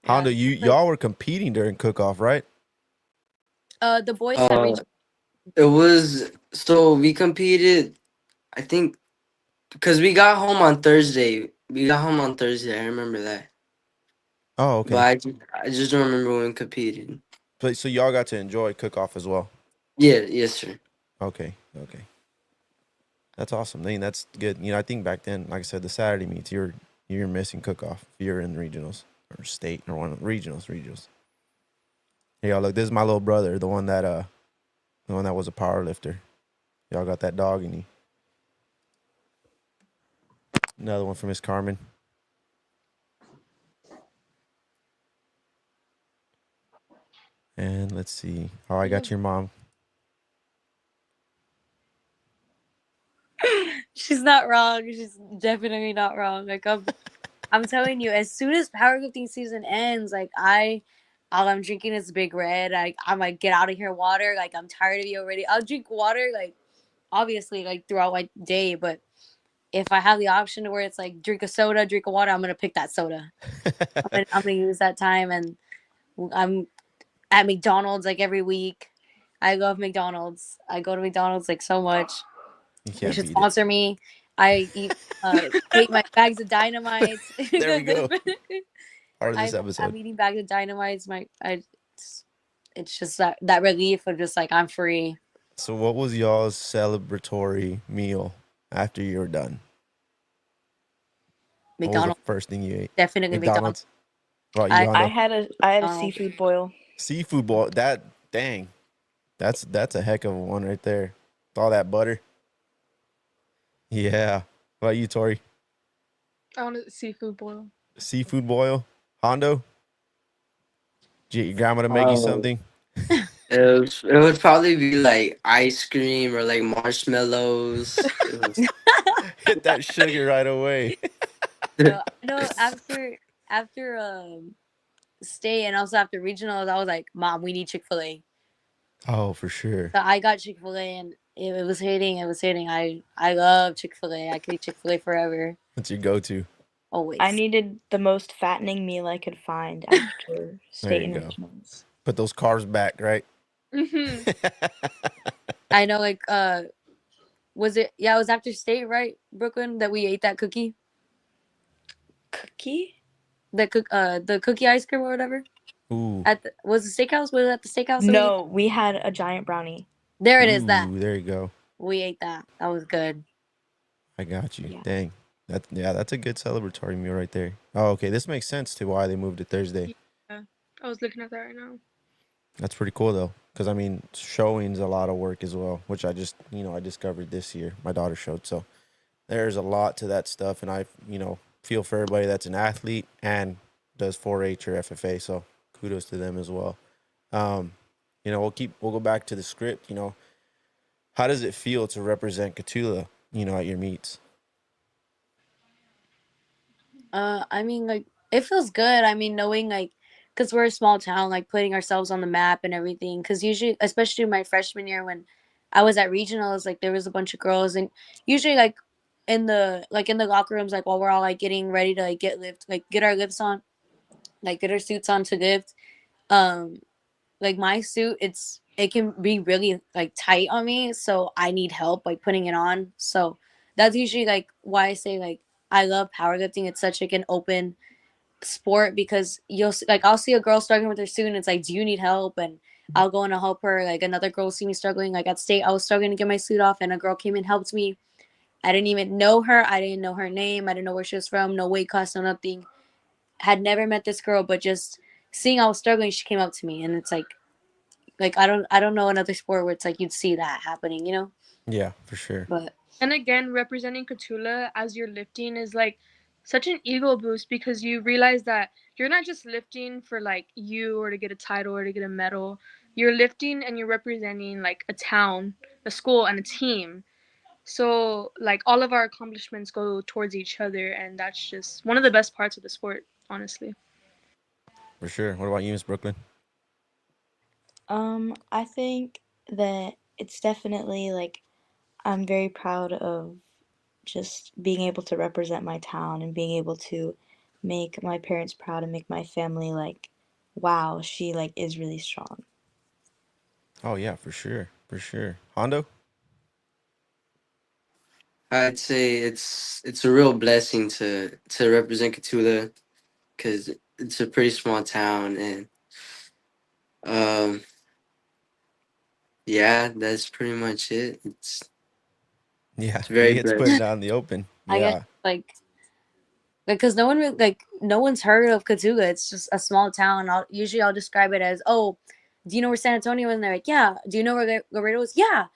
Hondo, y'all were competing during cook-off, right? The boys at regional. It was, so we competed, I think, because we got home on Thursday. I remember that. Oh, okay. But I just don't remember when we competed. But so y'all got to enjoy cook-off as well. Yeah, yes, sir. Okay. That's awesome. I mean, that's good. I think back then, like I said, the Saturday meets, you're missing cook-off if you're in regionals or state or one of regionals. Hey, y'all, look, this is my little brother, the one that was a power lifter. Y'all got that dog in you. Another one for Miss Carmen. And let's see. Oh, I got your mom. She's not wrong. She's definitely not wrong. Like I'm telling you, as soon as powerlifting season ends, like all I'm drinking is Big Red. I'm like, get out of here, water. Like I'm tired of you already. I'll drink water, like obviously, like throughout my day. But if I have the option to where it's like drink a soda, drink a water, I'm gonna pick that soda. I'm gonna use that time, and I'm at McDonald's like every week. I love McDonald's. I go to McDonald's like so much. You They can't should beat it. sponsor me. I ate my bags of dynamite. There we go. Part of this I'm episode. eating bags of dynamite. It's just that relief of just like I'm free. So, what was y'all's celebratory meal after you were done? What was McDonald's, the first thing you ate? definitely McDonald's. What about you, I- Hondo? I had a McDonald's. seafood boil. Seafood boil. Dang. That's a heck of a one right there. With all that butter. Yeah. What about you, Tori? I want a seafood boil. Seafood boil? Hondo? Did you get your grandma to make you something? It would probably be like ice cream or like marshmallows. Hit that sugar right away. No, after state and also after regionals, I was like, Mom, we need Chick-fil-A. Oh, for sure. So I got Chick-fil-A and it was hitting. It was hitting. I love Chick-fil-A. I could eat Chick-fil-A forever. What's your go-to? Always. I needed the most fattening meal I could find after state you and go. regionals. Put those carbs back, right? Mm-hmm. I know, like, was it? Yeah, it was after state, right, Brooklyn, that we ate that cookie, Cookie? the cookie ice cream or whatever. Ooh. Was the steakhouse? Was it at the steakhouse? No, we had a giant brownie. There it is. That Ooh, there you go. we ate that. That was good. I got you. Yeah. Dang. That's a good celebratory meal right there. Oh, okay. This makes sense to why they moved to Thursday. I was looking at that right now. That's pretty cool though, because I mean, showing's a lot of work as well, which I just, I discovered this year. My daughter showed, so there's a lot to that stuff, and I, feel for everybody that's an athlete and does 4-H or FFA. So kudos to them as well. We'll go back to the script. How does it feel to represent Cotulla, at your meets? I mean, like, it feels good. I mean, knowing, like, because we're a small town, like, putting ourselves on the map and everything. Because usually, especially my freshman year when I was at regionals, like, there was a bunch of girls. And usually, like, in the locker rooms, like, while we're all, like, getting ready to, like, get our lifts on, like, get our suits on to lift. Like, my suit, it can be really, like, tight on me. So I need help, like, putting it on. So that's usually, like, why I say, like, I love powerlifting. It's such like an open sport because I'll see a girl struggling with her suit and it's like, do you need help? And I'll go and I'll help her. Like another girl see me struggling. Like at state, I was struggling to get my suit off and a girl came and helped me. I didn't even know her. I didn't know her name. I didn't know where she was from. No weight class, no nothing. Had never met this girl, but just seeing I was struggling, she came up to me and it's like I don't know another sport where it's like you'd see that happening, Yeah, for sure. But And again, representing Cotulla as you're lifting is like such an ego boost because you realize that you're not just lifting for like you or to get a title or to get a medal. You're lifting and you're representing like a town, a school, and a team. So like all of our accomplishments go towards each other, and that's just one of the best parts of the sport, honestly. For sure. What about you, Miss Brooklyn? I think that it's definitely like I'm very proud of just being able to represent my town and being able to make my parents proud and make my family like, wow, she like is really strong. Oh yeah, for sure. For sure. Hondo? I'd say it's a real blessing to represent Cotulla because it's a pretty small town and um yeah, that's pretty much it. Yeah, It's very he gets put blessed. it out in the open. I Yeah. guess because no one no one's heard of Cotulla. It's just a small town. I'll describe it as, oh, do you know where San Antonio is? And they're like, yeah. Do you know where Laredo is? Yeah.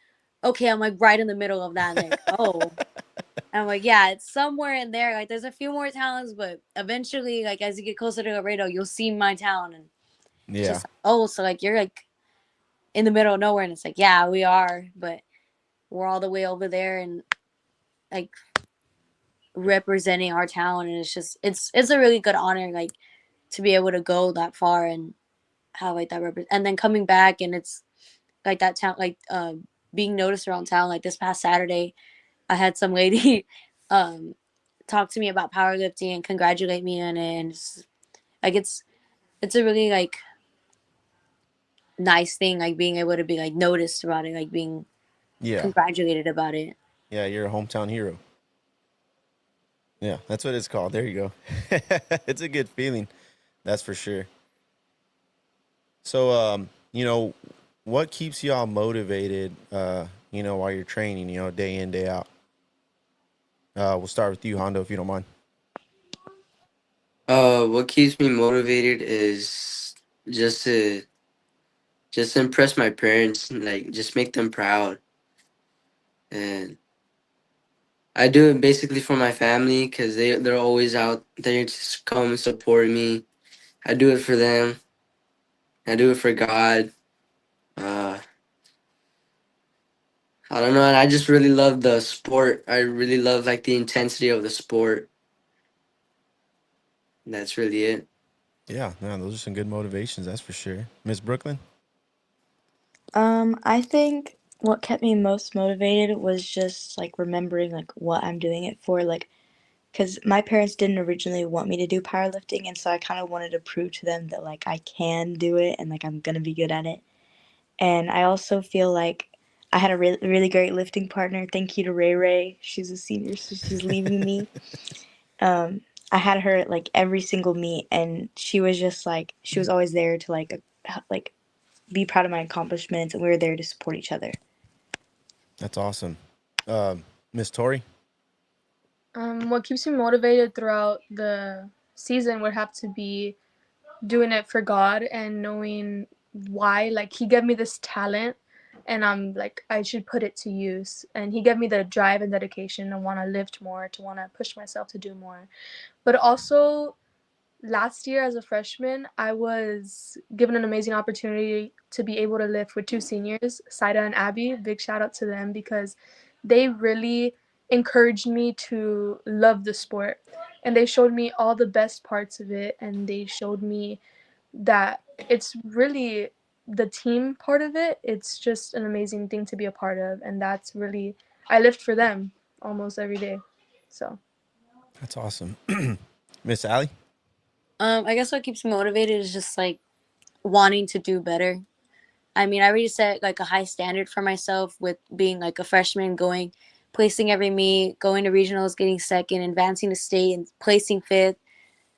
Okay, I'm like right in the middle of that. And they're like, oh. And I'm like, yeah, it's somewhere in there. Like there's a few more towns, but eventually, like as you get closer to Laredo, you'll see my town. And it's Yeah. just oh, so like you're like in the middle of nowhere, and it's like, yeah, we are, but we're all the way over there, and like representing our town, and it's a really good honor, like to be able to go that far and have like that and then coming back, and it's like that town, like being noticed around town. Like this past Saturday, I had some lady um talk to me about powerlifting and congratulate me on it, and like it's a really like nice thing, like being able to be like noticed about it, like being Yeah. congratulated about it. Yeah, you're a hometown hero. Yeah, that's what it's called. There you go. It's a good feeling. That's for sure. So, what keeps y'all motivated, while you're training, day in, day out? We'll start with you, Hondo, if you don't mind. What keeps me motivated is just to impress my parents, and, like, just make them proud. And I do it basically for my family because they're always out there to come and support me. I do it for them. I do it for God. Uh, I don't know, and I just really love the sport. I really love like the intensity of the sport. That's really it. Yeah, no, those are some good motivations, that's for sure. Miss Brooklyn? I think what kept me most motivated was just like remembering like what I'm doing it for, like because my parents didn't originally want me to do powerlifting, and so I kind of wanted to prove to them that like I can do it and like I'm gonna be good at it. And I also feel like I had a really great lifting partner. Thank you to Ray Ray. She's a senior, so she's leaving me. Um, I had her at like every single meet, and she was just like she was always there to like be proud of my accomplishments, and we were there to support each other. That's awesome. Miss Tori? What keeps me motivated throughout the season would have to be doing it for God and knowing why. Like, He gave me this talent, and I'm like, I should put it to use. And He gave me the drive and dedication to want to lift more, to want to push myself to do more. But also, last year as a freshman, I was given an amazing opportunity to be able to lift with two seniors, Saida and Abby. Big shout out to them because they really encouraged me to love the sport. And they showed me all the best parts of it, and they showed me that it's really the team part of it. It's just an amazing thing to be a part of, and that's really, I lift for them almost every day. So That's awesome. Miss Allie? I guess what keeps me motivated is just like wanting to do better. I mean, I already set like a high standard for myself with being like a freshman, placing every meet, going to regionals, getting second, advancing to state, and placing fifth.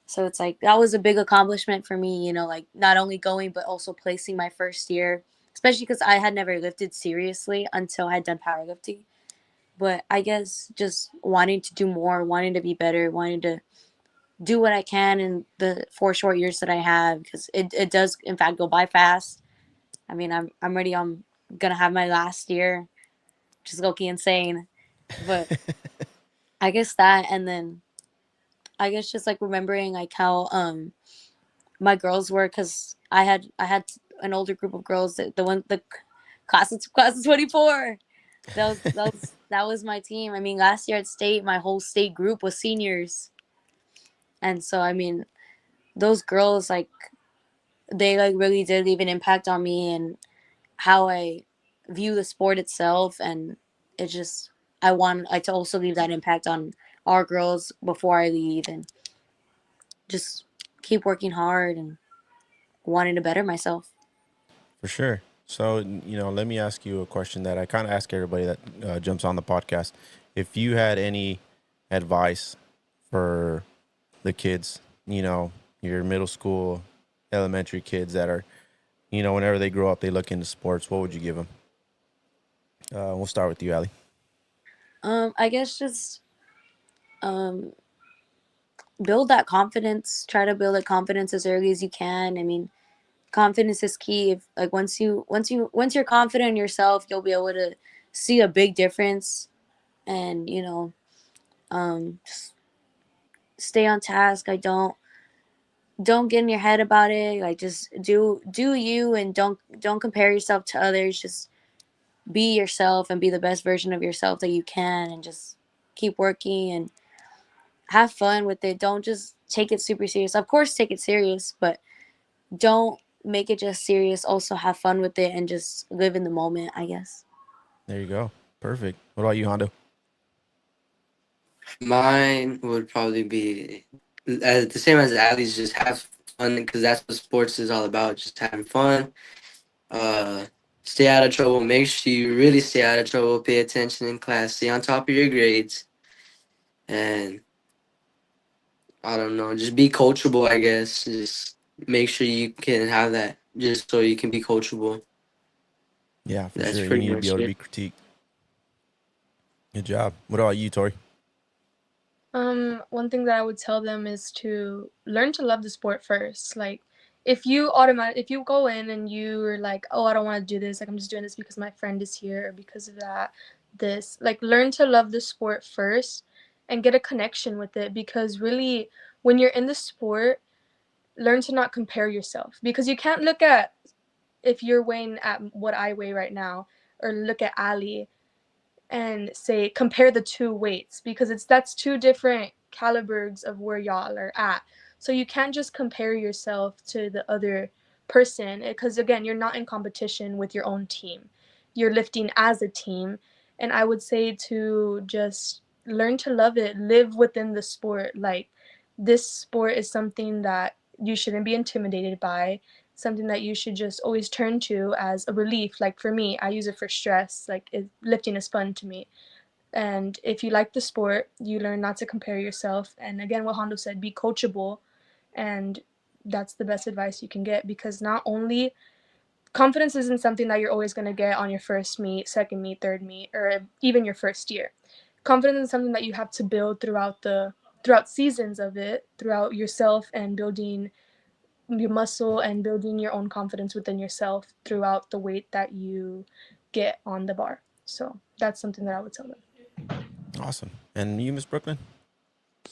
So it's like that was a big accomplishment for me, like not only going but also placing my first year, especially because I had never lifted seriously until I had done powerlifting. But I guess just wanting to do more, wanting to be better, wanting to do what I can in the 4 short years that I have, because it does in fact go by fast. I mean, I'm ready. I'm gonna have my last year, which is low-key insane. But I guess that, and then I guess just like remembering like how my girls were, because I had an older group of girls, the class of 24. That was my team. I mean, last year at state, my whole state group was seniors, and so I mean, those girls like they like really did leave an impact on me and how I view the sport itself, and it just I want like to also leave that impact on our girls before I leave, and just keep working hard and wanting to better myself. For sure. So, let me ask you a question that I kind of ask everybody that jumps on the podcast. If you had any advice for the kids, your middle school, elementary kids that are, whenever they grow up, they look into sports, what would you give them? We'll start with you, Allie. I guess just build that confidence. Try to build that confidence as early as you can. I mean, confidence is key. If like once you're confident in yourself, you'll be able to see a big difference, and just stay on task. I don't get in your head about it. Like just do you, and don't compare yourself to others. Just be yourself and be the best version of yourself that you can, and just keep working and have fun with it. Don't just take it super serious. Of course, take it serious, but don't make it just serious. Also have fun with it and just live in the moment, I guess. There you go. Perfect. What about you, Hondo? Mine would probably be the same as Allie's, just have fun because that's what sports is all about, just having fun. Uh, Stay out of trouble. Make sure you really stay out of trouble. Pay attention in class. Stay on top of your grades. And I don't know, just be coachable, I guess. Just make sure you can have that just so you can be coachable. Yeah, for That's sure. You pretty need to be much able to it. be critiqued. Good job. What about you, Tori? One thing that I would tell them is to learn to love the sport first. Like, if you go in and you're like, oh, I don't want to do this, like I'm just doing this because my friend is here or because of that, this, like, learn to love the sport first and get a connection with it, because really, when you're in the sport, learn to not compare yourself, because you can't look at, if you're weighing at what I weigh right now, or look at Allie and say compare the two weights, because that's two different calibers of where y'all are at. So you can't just compare yourself to the other person, because again, you're not in competition with your own team. You're lifting as a team. And I would say to just learn to love it, live within the sport. Like, this sport is something that you shouldn't be intimidated by, something that you should just always turn to as a relief. Like for me, I use it for stress. Like lifting is fun to me. And if you like the sport, you learn not to compare yourself. And again, what Hondo said, be coachable. And that's the best advice you can get, because not only confidence isn't something that you're always going to get on your first meet, second meet, third meet, or even your first year. Confidence is something that you have to build throughout seasons of it, throughout yourself, and building your muscle and building your own confidence within yourself throughout the weight that you get on the bar. So that's something that I would tell them. Awesome. And you, Miss Brooklyn?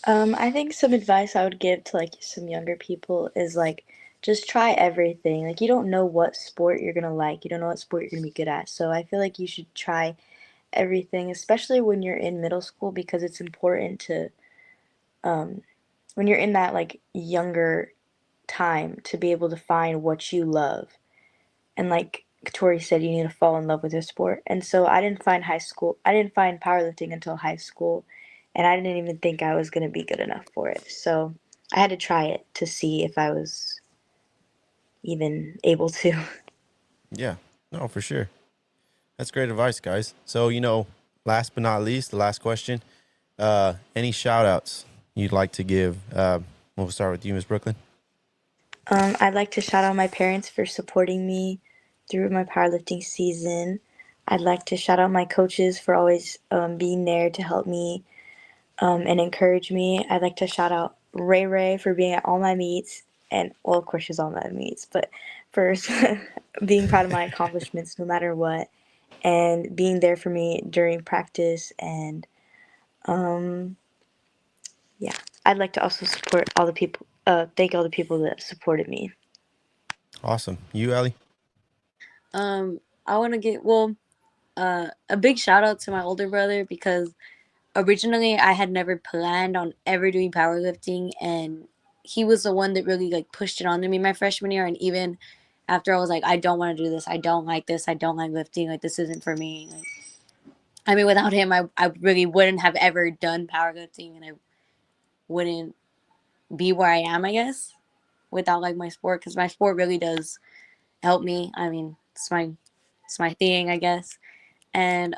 I think some advice I would give to like some younger people is like just try everything. Like you don't know what sport you're gonna like. You don't know what sport you're gonna be good at. So I feel like you should try everything, especially when you're in middle school, because it's important to when you're in that like younger time to be able to find what you love. And like Tori said, you need to fall in love with your sport. And so I didn't find powerlifting until high school, and I didn't even think I was going to be good enough for it. So I had to try it to see if I was even able to. Yeah. No, for sure. That's great advice, guys. So, last but not least, the last question. Any shout outs you'd like to give? We'll start with you, Miss Brooklyn. I'd like to shout out my parents for supporting me through my powerlifting season. I'd like to shout out my coaches for always being there to help me and encourage me. I'd like to shout out Ray Ray for being at all my meets, and well, of course she's all my meets, but first being proud of my accomplishments no matter what, and being there for me during practice. And yeah, I'd like to also support all the people. Thank all the people that supported me. Awesome. You, Allie? I want to get a big shout out to my older brother, because originally I had never planned on ever doing powerlifting, and he was the one that really like pushed it onto me my freshman year. And even after I was like, I don't want to do this, I don't like this, I don't like lifting, like this isn't for me. Like, I mean, without him, I really wouldn't have ever done powerlifting, and I wouldn't be where I am, I guess, without like my sport, because my sport really does help me. I mean, it's my thing, I guess. And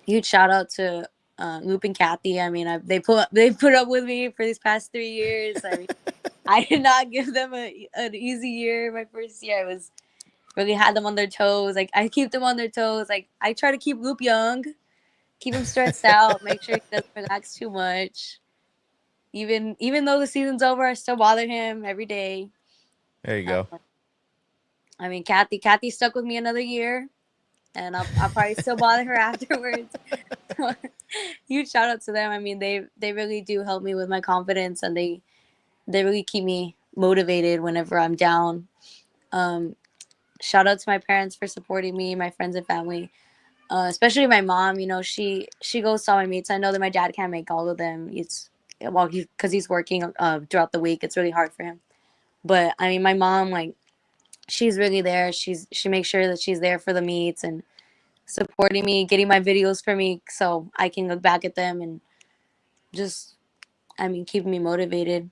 huge shout out to Loop and Kathy. I mean, they put up with me for these past 3 years. I mean, I did not give them an easy year. My first year, I was really had them on their toes. Like I keep them on their toes. Like I try to keep Loop young, keep him stressed out, make sure he doesn't relax too much. Even though the season's over, I still bother him every day. There you go. I mean, Kathy stuck with me another year, and I'll probably still bother her afterwards. Huge shout out to them. I mean, they really do help me with my confidence, and they really keep me motivated whenever I'm down. Shout out to my parents for supporting me, my friends and family. especially my mom. She goes to all my meets. I know that my dad can't make all of them. Because he's working throughout the week. It's really hard for him. But I mean, my mom, like, she's really there. She makes sure that she's there for the meets and supporting me, getting my videos for me so I can look back at them and just, I mean, keeping me motivated.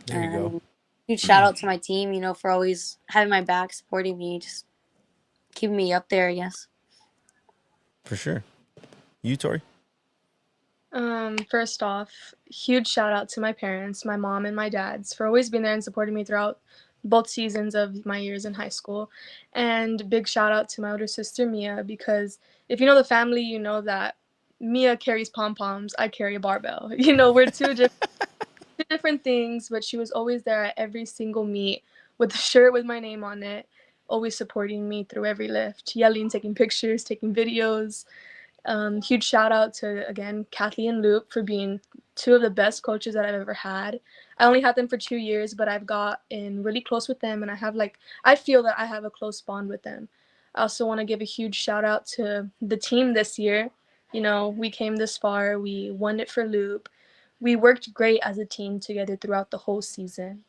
There you And I go. mean, huge shout out to my team, for always having my back, supporting me, just keeping me up there, I guess. For sure. You, Tori? First off, huge shout out to my parents, my mom and my dad's, for always being there and supporting me throughout both seasons of my years in high school. And big shout out to my older sister Mia, because if you know the family, you know that Mia carries pom poms, I carry a barbell. We're two different things, but she was always there at every single meet with a shirt with my name on it, always supporting me through every lift, yelling, taking pictures, taking videos. Huge shout out to, again, Kathy and Luke for being two of the best coaches that I've ever had. I only had them for 2 years, but I've gotten really close with them, and I feel that I have a close bond with them. I also want to give a huge shout out to the team this year. We came this far, we won it for Loop. We worked great as a team together throughout the whole season.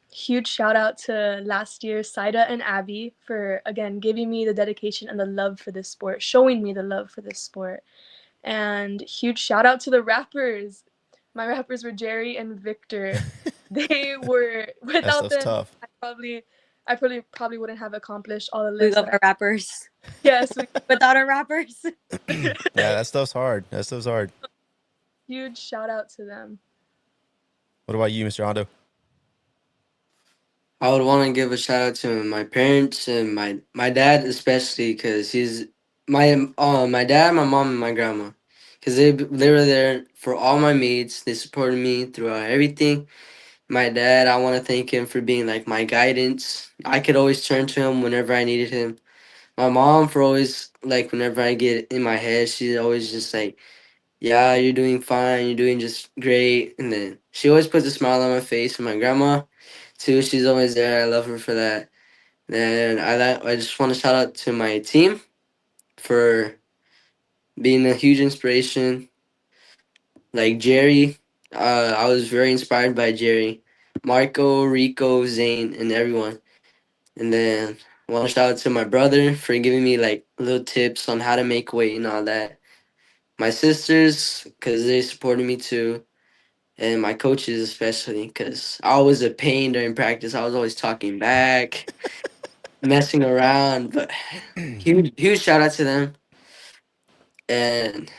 Huge shout out to last year, Saida and Abby, for again giving me the dedication and the love for this sport, showing me the love for this sport. And huge shout out to the rappers. My rappers were Jerry and Victor. They were, That without stuff's them, tough. I probably wouldn't have accomplished all the We lifts love that our rappers. yes, Without our rappers. Yeah, that stuff's hard. That stuff's hard. huge shout out to them. What about you, Mr. Hondo? I would want to give a shout out to my parents and my dad especially because he's my dad, my mom, and my grandma because they were there for all my meets. They supported me throughout everything. My dad, I want to thank him for being like my guidance. I could always turn to him whenever I needed him. My mom for always like whenever I get in my head, she's always just like, "Yeah, you're doing fine. You're doing just great." And then she always puts a smile on my face. And my grandma, too, she's always there. I love her for that. And I just want to shout out to my team for being a huge inspiration. Like Jerry, I was very inspired by Jerry, Marco, Rico, Zane, and everyone. And then I want to shout out to my brother for giving me like little tips on how to make weight and all that. My sisters, because they supported me too. And my coaches, especially, because I was a pain during practice. I was always talking back, messing around. But huge shout out to them. And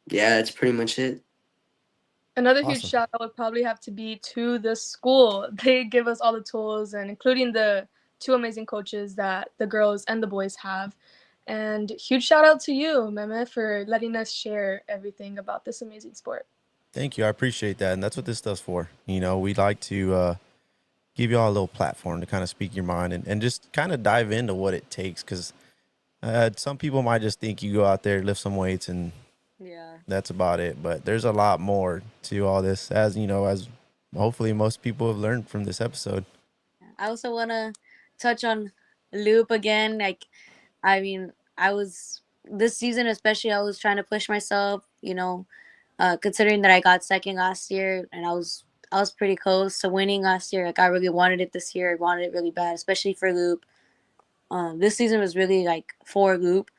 yeah, that's pretty much it. Another huge Awesome. shout out would probably have to be to the school. They give us all the tools, and including the two amazing coaches that the girls and the boys have. And huge shout out to you, Meme, for letting us share everything about this amazing sport. Thank you. I appreciate that. And that's what this stuff's for. We'd like to give you all a little platform to kind of speak your mind and just kind of dive into what it takes. Because some people might just think you go out there, lift some weights, and Yeah. that's about it. But there's a lot more to all this, as hopefully most people have learned from this episode. I also want to touch on Loop again. Like, I mean, this season especially, I was trying to push myself, considering that I got second last year and I was pretty close to winning last year. Like, I really wanted it this year. I wanted it really bad, especially for Loop. This season was really like for Loop.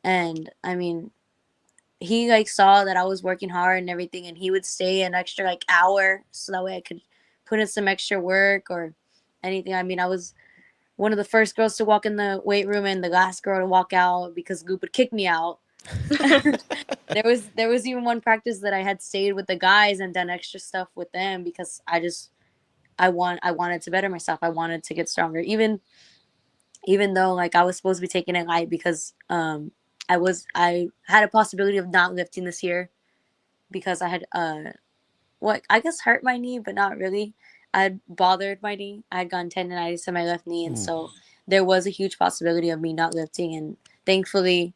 And I mean, he like saw that I was working hard and everything, and he would stay an extra like hour so that way I could put in some extra work or anything. I mean, I was one of the first girls to walk in the weight room and the last girl to walk out because Goop would kick me out. There was even one practice that I had stayed with the guys and done extra stuff with them because I wanted to better myself. I wanted to get stronger. Even though like I was supposed to be taking it light because I had a possibility of not lifting this year because I had what I guess hurt my knee, but not really. I had bothered my knee. I had gotten tendonitis in my left knee, and so there was a huge possibility of me not lifting. And thankfully,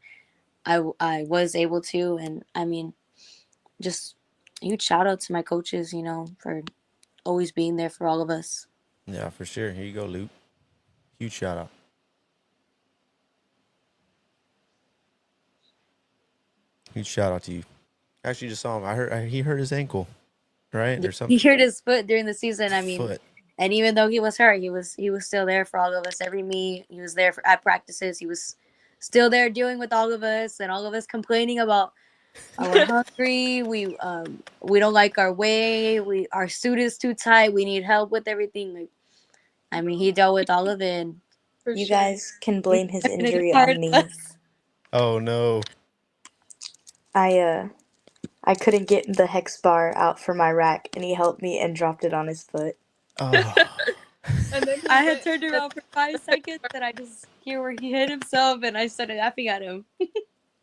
I was able to. And I mean, just a huge shout out to my coaches, for always being there for all of us. Yeah, for sure. Here you go, Luke. Huge shout out. Huge shout out to you. Actually, just saw him. I heard he hurt his ankle, right, or He something. hurt his foot during the season. I mean, Foot. and even though he was hurt, he was still there for all of us. Every meet, he was there at practices. He was still there doing with all of us, and all of us complaining about, oh, we're hungry. We don't like our way. Our suit is too tight. We need help with everything. Like, I mean, he dealt with all of it. And For You sure. guys can blame his and it's injury hard on me. us. Oh no. I couldn't get the hex bar out for my rack, and he helped me and dropped it on his foot. Oh. And then I had turned around for 5 seconds, and I just hear where he hit himself, and I started laughing at him.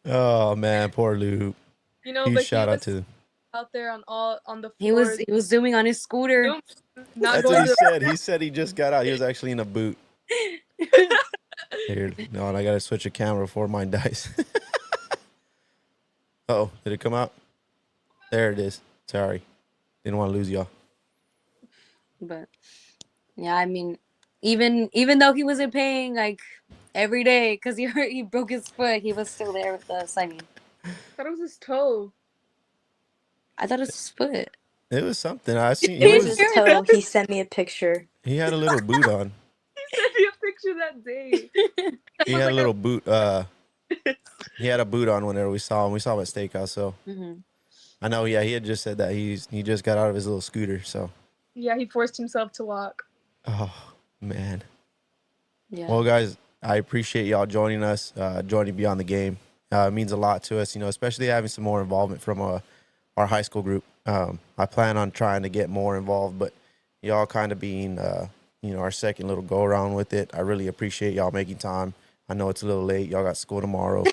Oh man, poor Luke. you know, Huge but shout he out was to. out there on the He floors. was zooming on his scooter. Not That's going what he to said. He said he just got out. He was actually in a boot. Here, no, and I gotta switch a camera before mine dies. Oh, did it come out? There it is. Sorry, didn't want to lose y'all. But yeah, I mean, even though he wasn't paying like every day because he broke his foot, he was still there with us. I mean, I thought it was his toe. I thought it was his foot. It was something I seen. It was his toe. He sent me a picture. He had a little boot on. He sent me a picture that day. He had a little boot. He had a boot on whenever we saw him. We saw him at Steakhouse. So I know. Yeah, he had just said that he just got out of his little scooter. So Yeah, he forced himself to walk. oh man. Yeah. Well, guys, I appreciate y'all joining us, joining Beyond the Game. It means a lot to us, especially having some more involvement from our high school group. I plan on trying to get more involved, but y'all kind of being, our second little go around with it. I really appreciate y'all making time. I know it's a little late. Y'all got school tomorrow.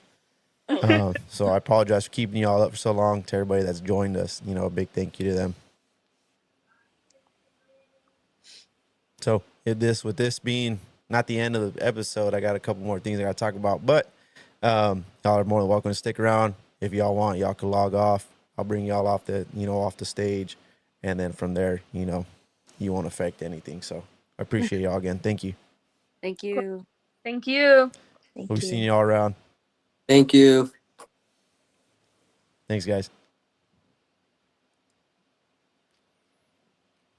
So I apologize for keeping y'all up for so long. To everybody that's joined us, a big thank you to them. So with this being not the end of the episode, I got a couple more things I got to talk about, but y'all are more than welcome to stick around. If y'all want, y'all can log off. I'll bring y'all off the stage, and then from there, you won't affect anything. So I appreciate y'all again. Thank you. Thank you. Thank you. Thank We'll you. be seeing y'all around. Thank you. Thanks, guys.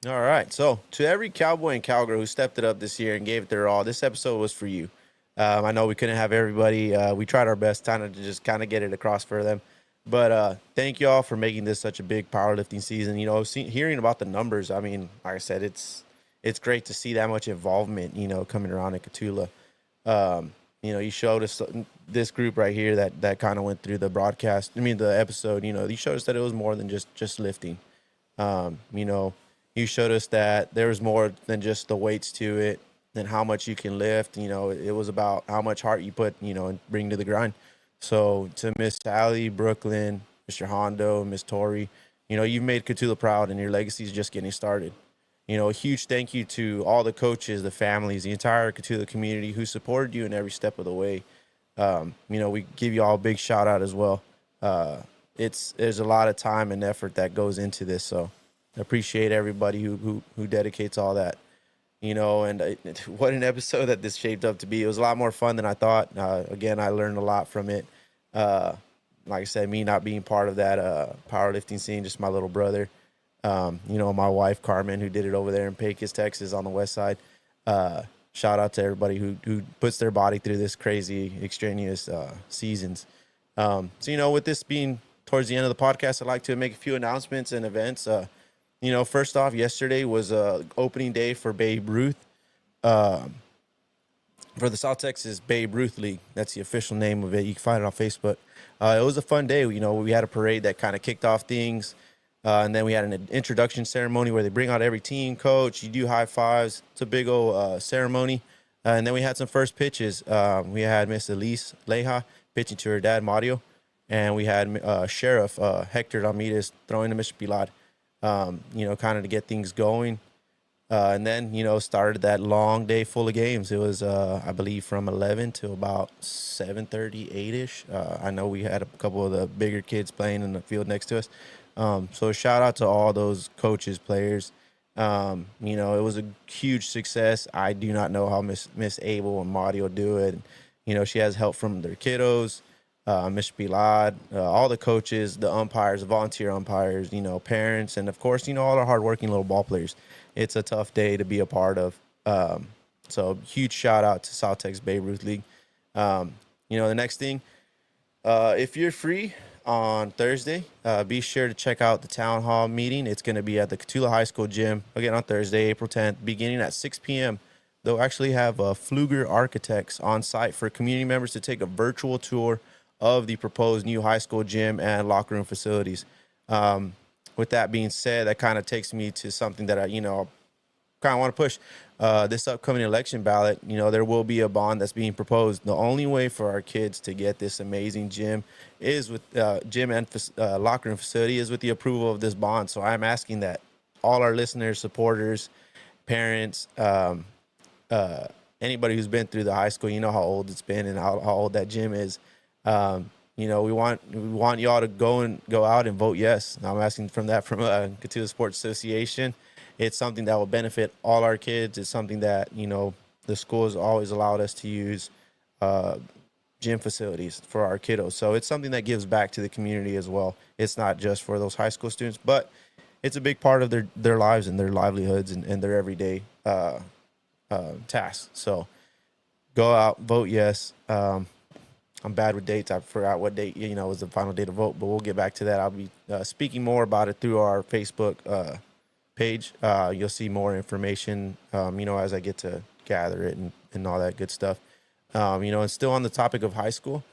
All right. So to every cowboy and cowgirl who stepped it up this year and gave it their all, this episode was for you. I know we couldn't have everybody. We tried our best to just get it across for them. But thank y'all for making this such a big powerlifting season. Hearing about the numbers, I mean, like I said, it's great to see that much involvement, coming around in Cotulla. You showed us this group right here that kind of went through the broadcast. I mean, the episode, you showed us that it was more than just lifting. You showed us that there was more than just the weights to it and how much you can lift. It was about how much heart you put, and bring to the grind. So to Miss Allie, Brooklyn, Mr. Hondo, Miss Tori, you've made Cotulla proud, and your legacy is just getting started. A huge thank you to all the coaches, the families, the entire Cotulla community who supported you in every step of the way. We give you all a big shout out as well. There's a lot of time and effort that goes into this. So I appreciate everybody who dedicates all that. And what an episode that this shaped up to be. It was a lot more fun than I thought. Again, I learned a lot from it. Like I said, me not being part of that powerlifting scene, just my little brother. My wife, Carmen, who did it over there in Pecos, Texas on the west side. Shout out to everybody who puts their body through this crazy, extraneous seasons. So, with this being towards the end of the podcast, I'd like to make a few announcements and events. First off, yesterday was opening day for Babe Ruth, for the South Texas Babe Ruth League. That's the official name of it. You can find it on Facebook. It was a fun day. We had a parade that kind of kicked off things. And then we had an introduction ceremony where they bring out every team coach. You do high fives. It's a big old ceremony. And then we had some first pitches. We had Miss Elise Leja pitching to her dad, Mario. And we had Sheriff Hector Ramirez throwing to Mr. Pilar, kind of to get things going. And then, started that long day full of games. It was, I believe, from 11 to about 7:30, 8-ish. I know we had a couple of the bigger kids playing in the field next to us. So shout out to all those coaches, players. It was a huge success. I do not know how Miss Abel and Mario do it. She has help from their kiddos. Mr. Pilad, all the coaches, the umpires, the volunteer umpires, parents, and of course, all our hardworking little ball players. It's a tough day to be a part of. So huge shout out to South Texas Babe Ruth League. The next thing, if you're free on Thursday, be sure to check out the town hall meeting. It's going to be at the Cotulla High School gym again on Thursday, April 10th, beginning at 6 p.m. They'll actually have Pfluger Architects on site for community members to take a virtual tour of the proposed new high school gym and locker room facilities. With that being said, that kind of takes me to something that I, kind of want to push. This upcoming election ballot, there will be a bond that's being proposed. The only way for our kids to get this amazing gym is with gym and locker room facility is with the approval of this bond. So I'm asking that all our listeners, supporters, parents, anybody who's been through the high school, how old it's been and how old that gym is. We want y'all to go out and vote yes. Now I'm asking from Cotulla Sports Association. It's something that will benefit all our kids. It's something that, the school has always allowed us to use gym facilities for our kiddos. So it's something that gives back to the community as well. It's not just for those high school students, but it's a big part of their lives and their livelihoods and their everyday tasks. So go out, vote yes. I'm bad with dates. I forgot what date, was the final day to vote, but we'll get back to that. I'll be speaking more about it through our Facebook page. You'll see more information, as I get to gather it and all that good stuff. And still on the topic of high school,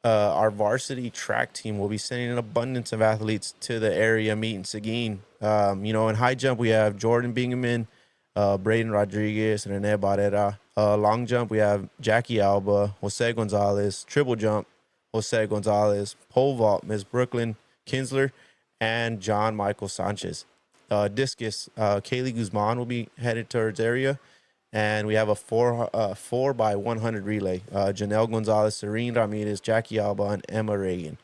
our varsity track team will be sending an abundance of athletes to the area meet in Seguin. In high jump, we have Jordan Bingaman, Braden Rodriguez, and Rene Barrera. Long jump, we have Jackie Alba, Jose Gonzalez. Triple jump, Jose Gonzalez. Pole vault, Ms. Brooklyn Kuenstler, and John Michael Sanchez. Discus, Kaylee Guzman will be headed towards area. And we have a 4 by 100 relay. Janelle Gonzalez, Serene Ramirez, Jackie Alba, and Emma Reagan.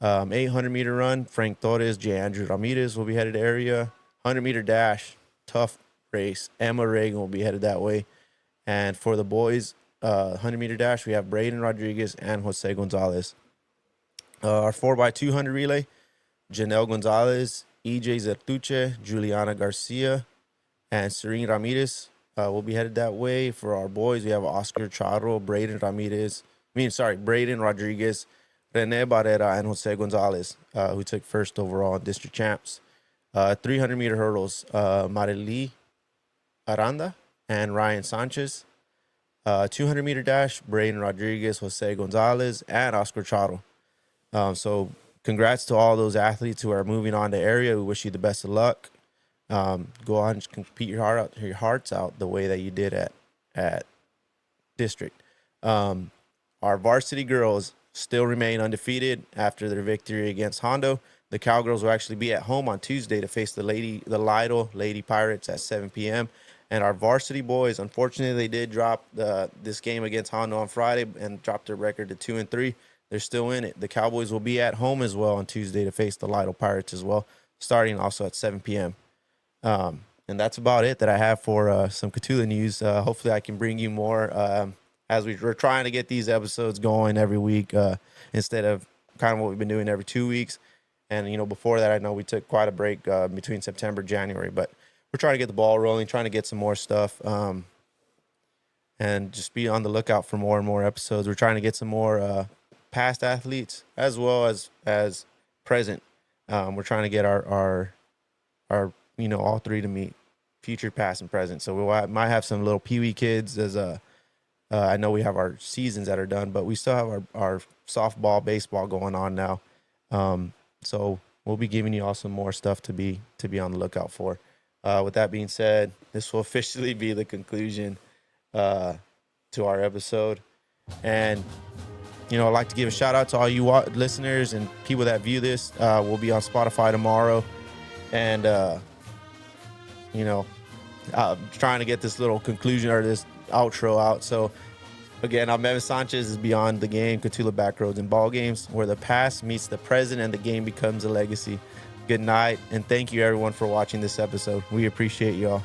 800-meter run, Frank Torres, J. Andrew Ramirez will be headed to area. 100-meter dash, tough race. Emma Reagan will be headed that way. And for the boys, 100-meter dash, we have Braden Rodriguez and Jose Gonzalez. Our 4 by 200 relay, Janelle Gonzalez, EJ Zertuche, Juliana Garcia, and Serene Ramirez will be headed that way. For our boys, we have Oscar Charo, Braden Rodriguez, Rene Barrera, and Jose Gonzalez, who took first overall in district champs. 300-meter hurdles, Marily Aranda and Ryan Sanchez. 200-meter dash, Braden Rodriguez, Jose Gonzalez, and Oscar Charo. So congrats to all those athletes who are moving on to area. We wish you the best of luck. Go on and compete your hearts out the way that you did at district. Our varsity girls still remain undefeated after their victory against Hondo. The Cowgirls will actually be at home on Tuesday to face the Lytle Lady Pirates at 7 p.m. And our varsity boys, unfortunately, they did drop this game against Hondo on Friday and dropped their record to 2-3. They're still in it. The Cowboys will be at home as well on Tuesday to face the Lytle Pirates as well, starting also at 7 p.m. And that's about it that I have for some Cotulla news. Hopefully I can bring you more as we're trying to get these episodes going every week instead of kind of what we've been doing every 2 weeks. And, before that, I know we took quite a break between September and January, but we're trying to get the ball rolling, trying to get some more stuff and just be on the lookout for more and more episodes. We're trying to get some more past athletes as well as present. We're trying to get our all three to meet, future, past, and present. So we might have some little peewee kids as I know we have our seasons that are done, but we still have our softball, baseball going on now. So we'll be giving you all some more stuff to be on the lookout for. With that being said, this will officially be the conclusion to our episode. And, I'd like to give a shout out to all you listeners and people that view this. We'll be on Spotify tomorrow. And, trying to get this little conclusion or this outro out. So, again, I'm Meme Sanchez. Is Beyond the Game, Cotulla Backroads and Ball Games, where the past meets the present and the game becomes a legacy. Good night, and thank you, everyone, for watching this episode. We appreciate y'all.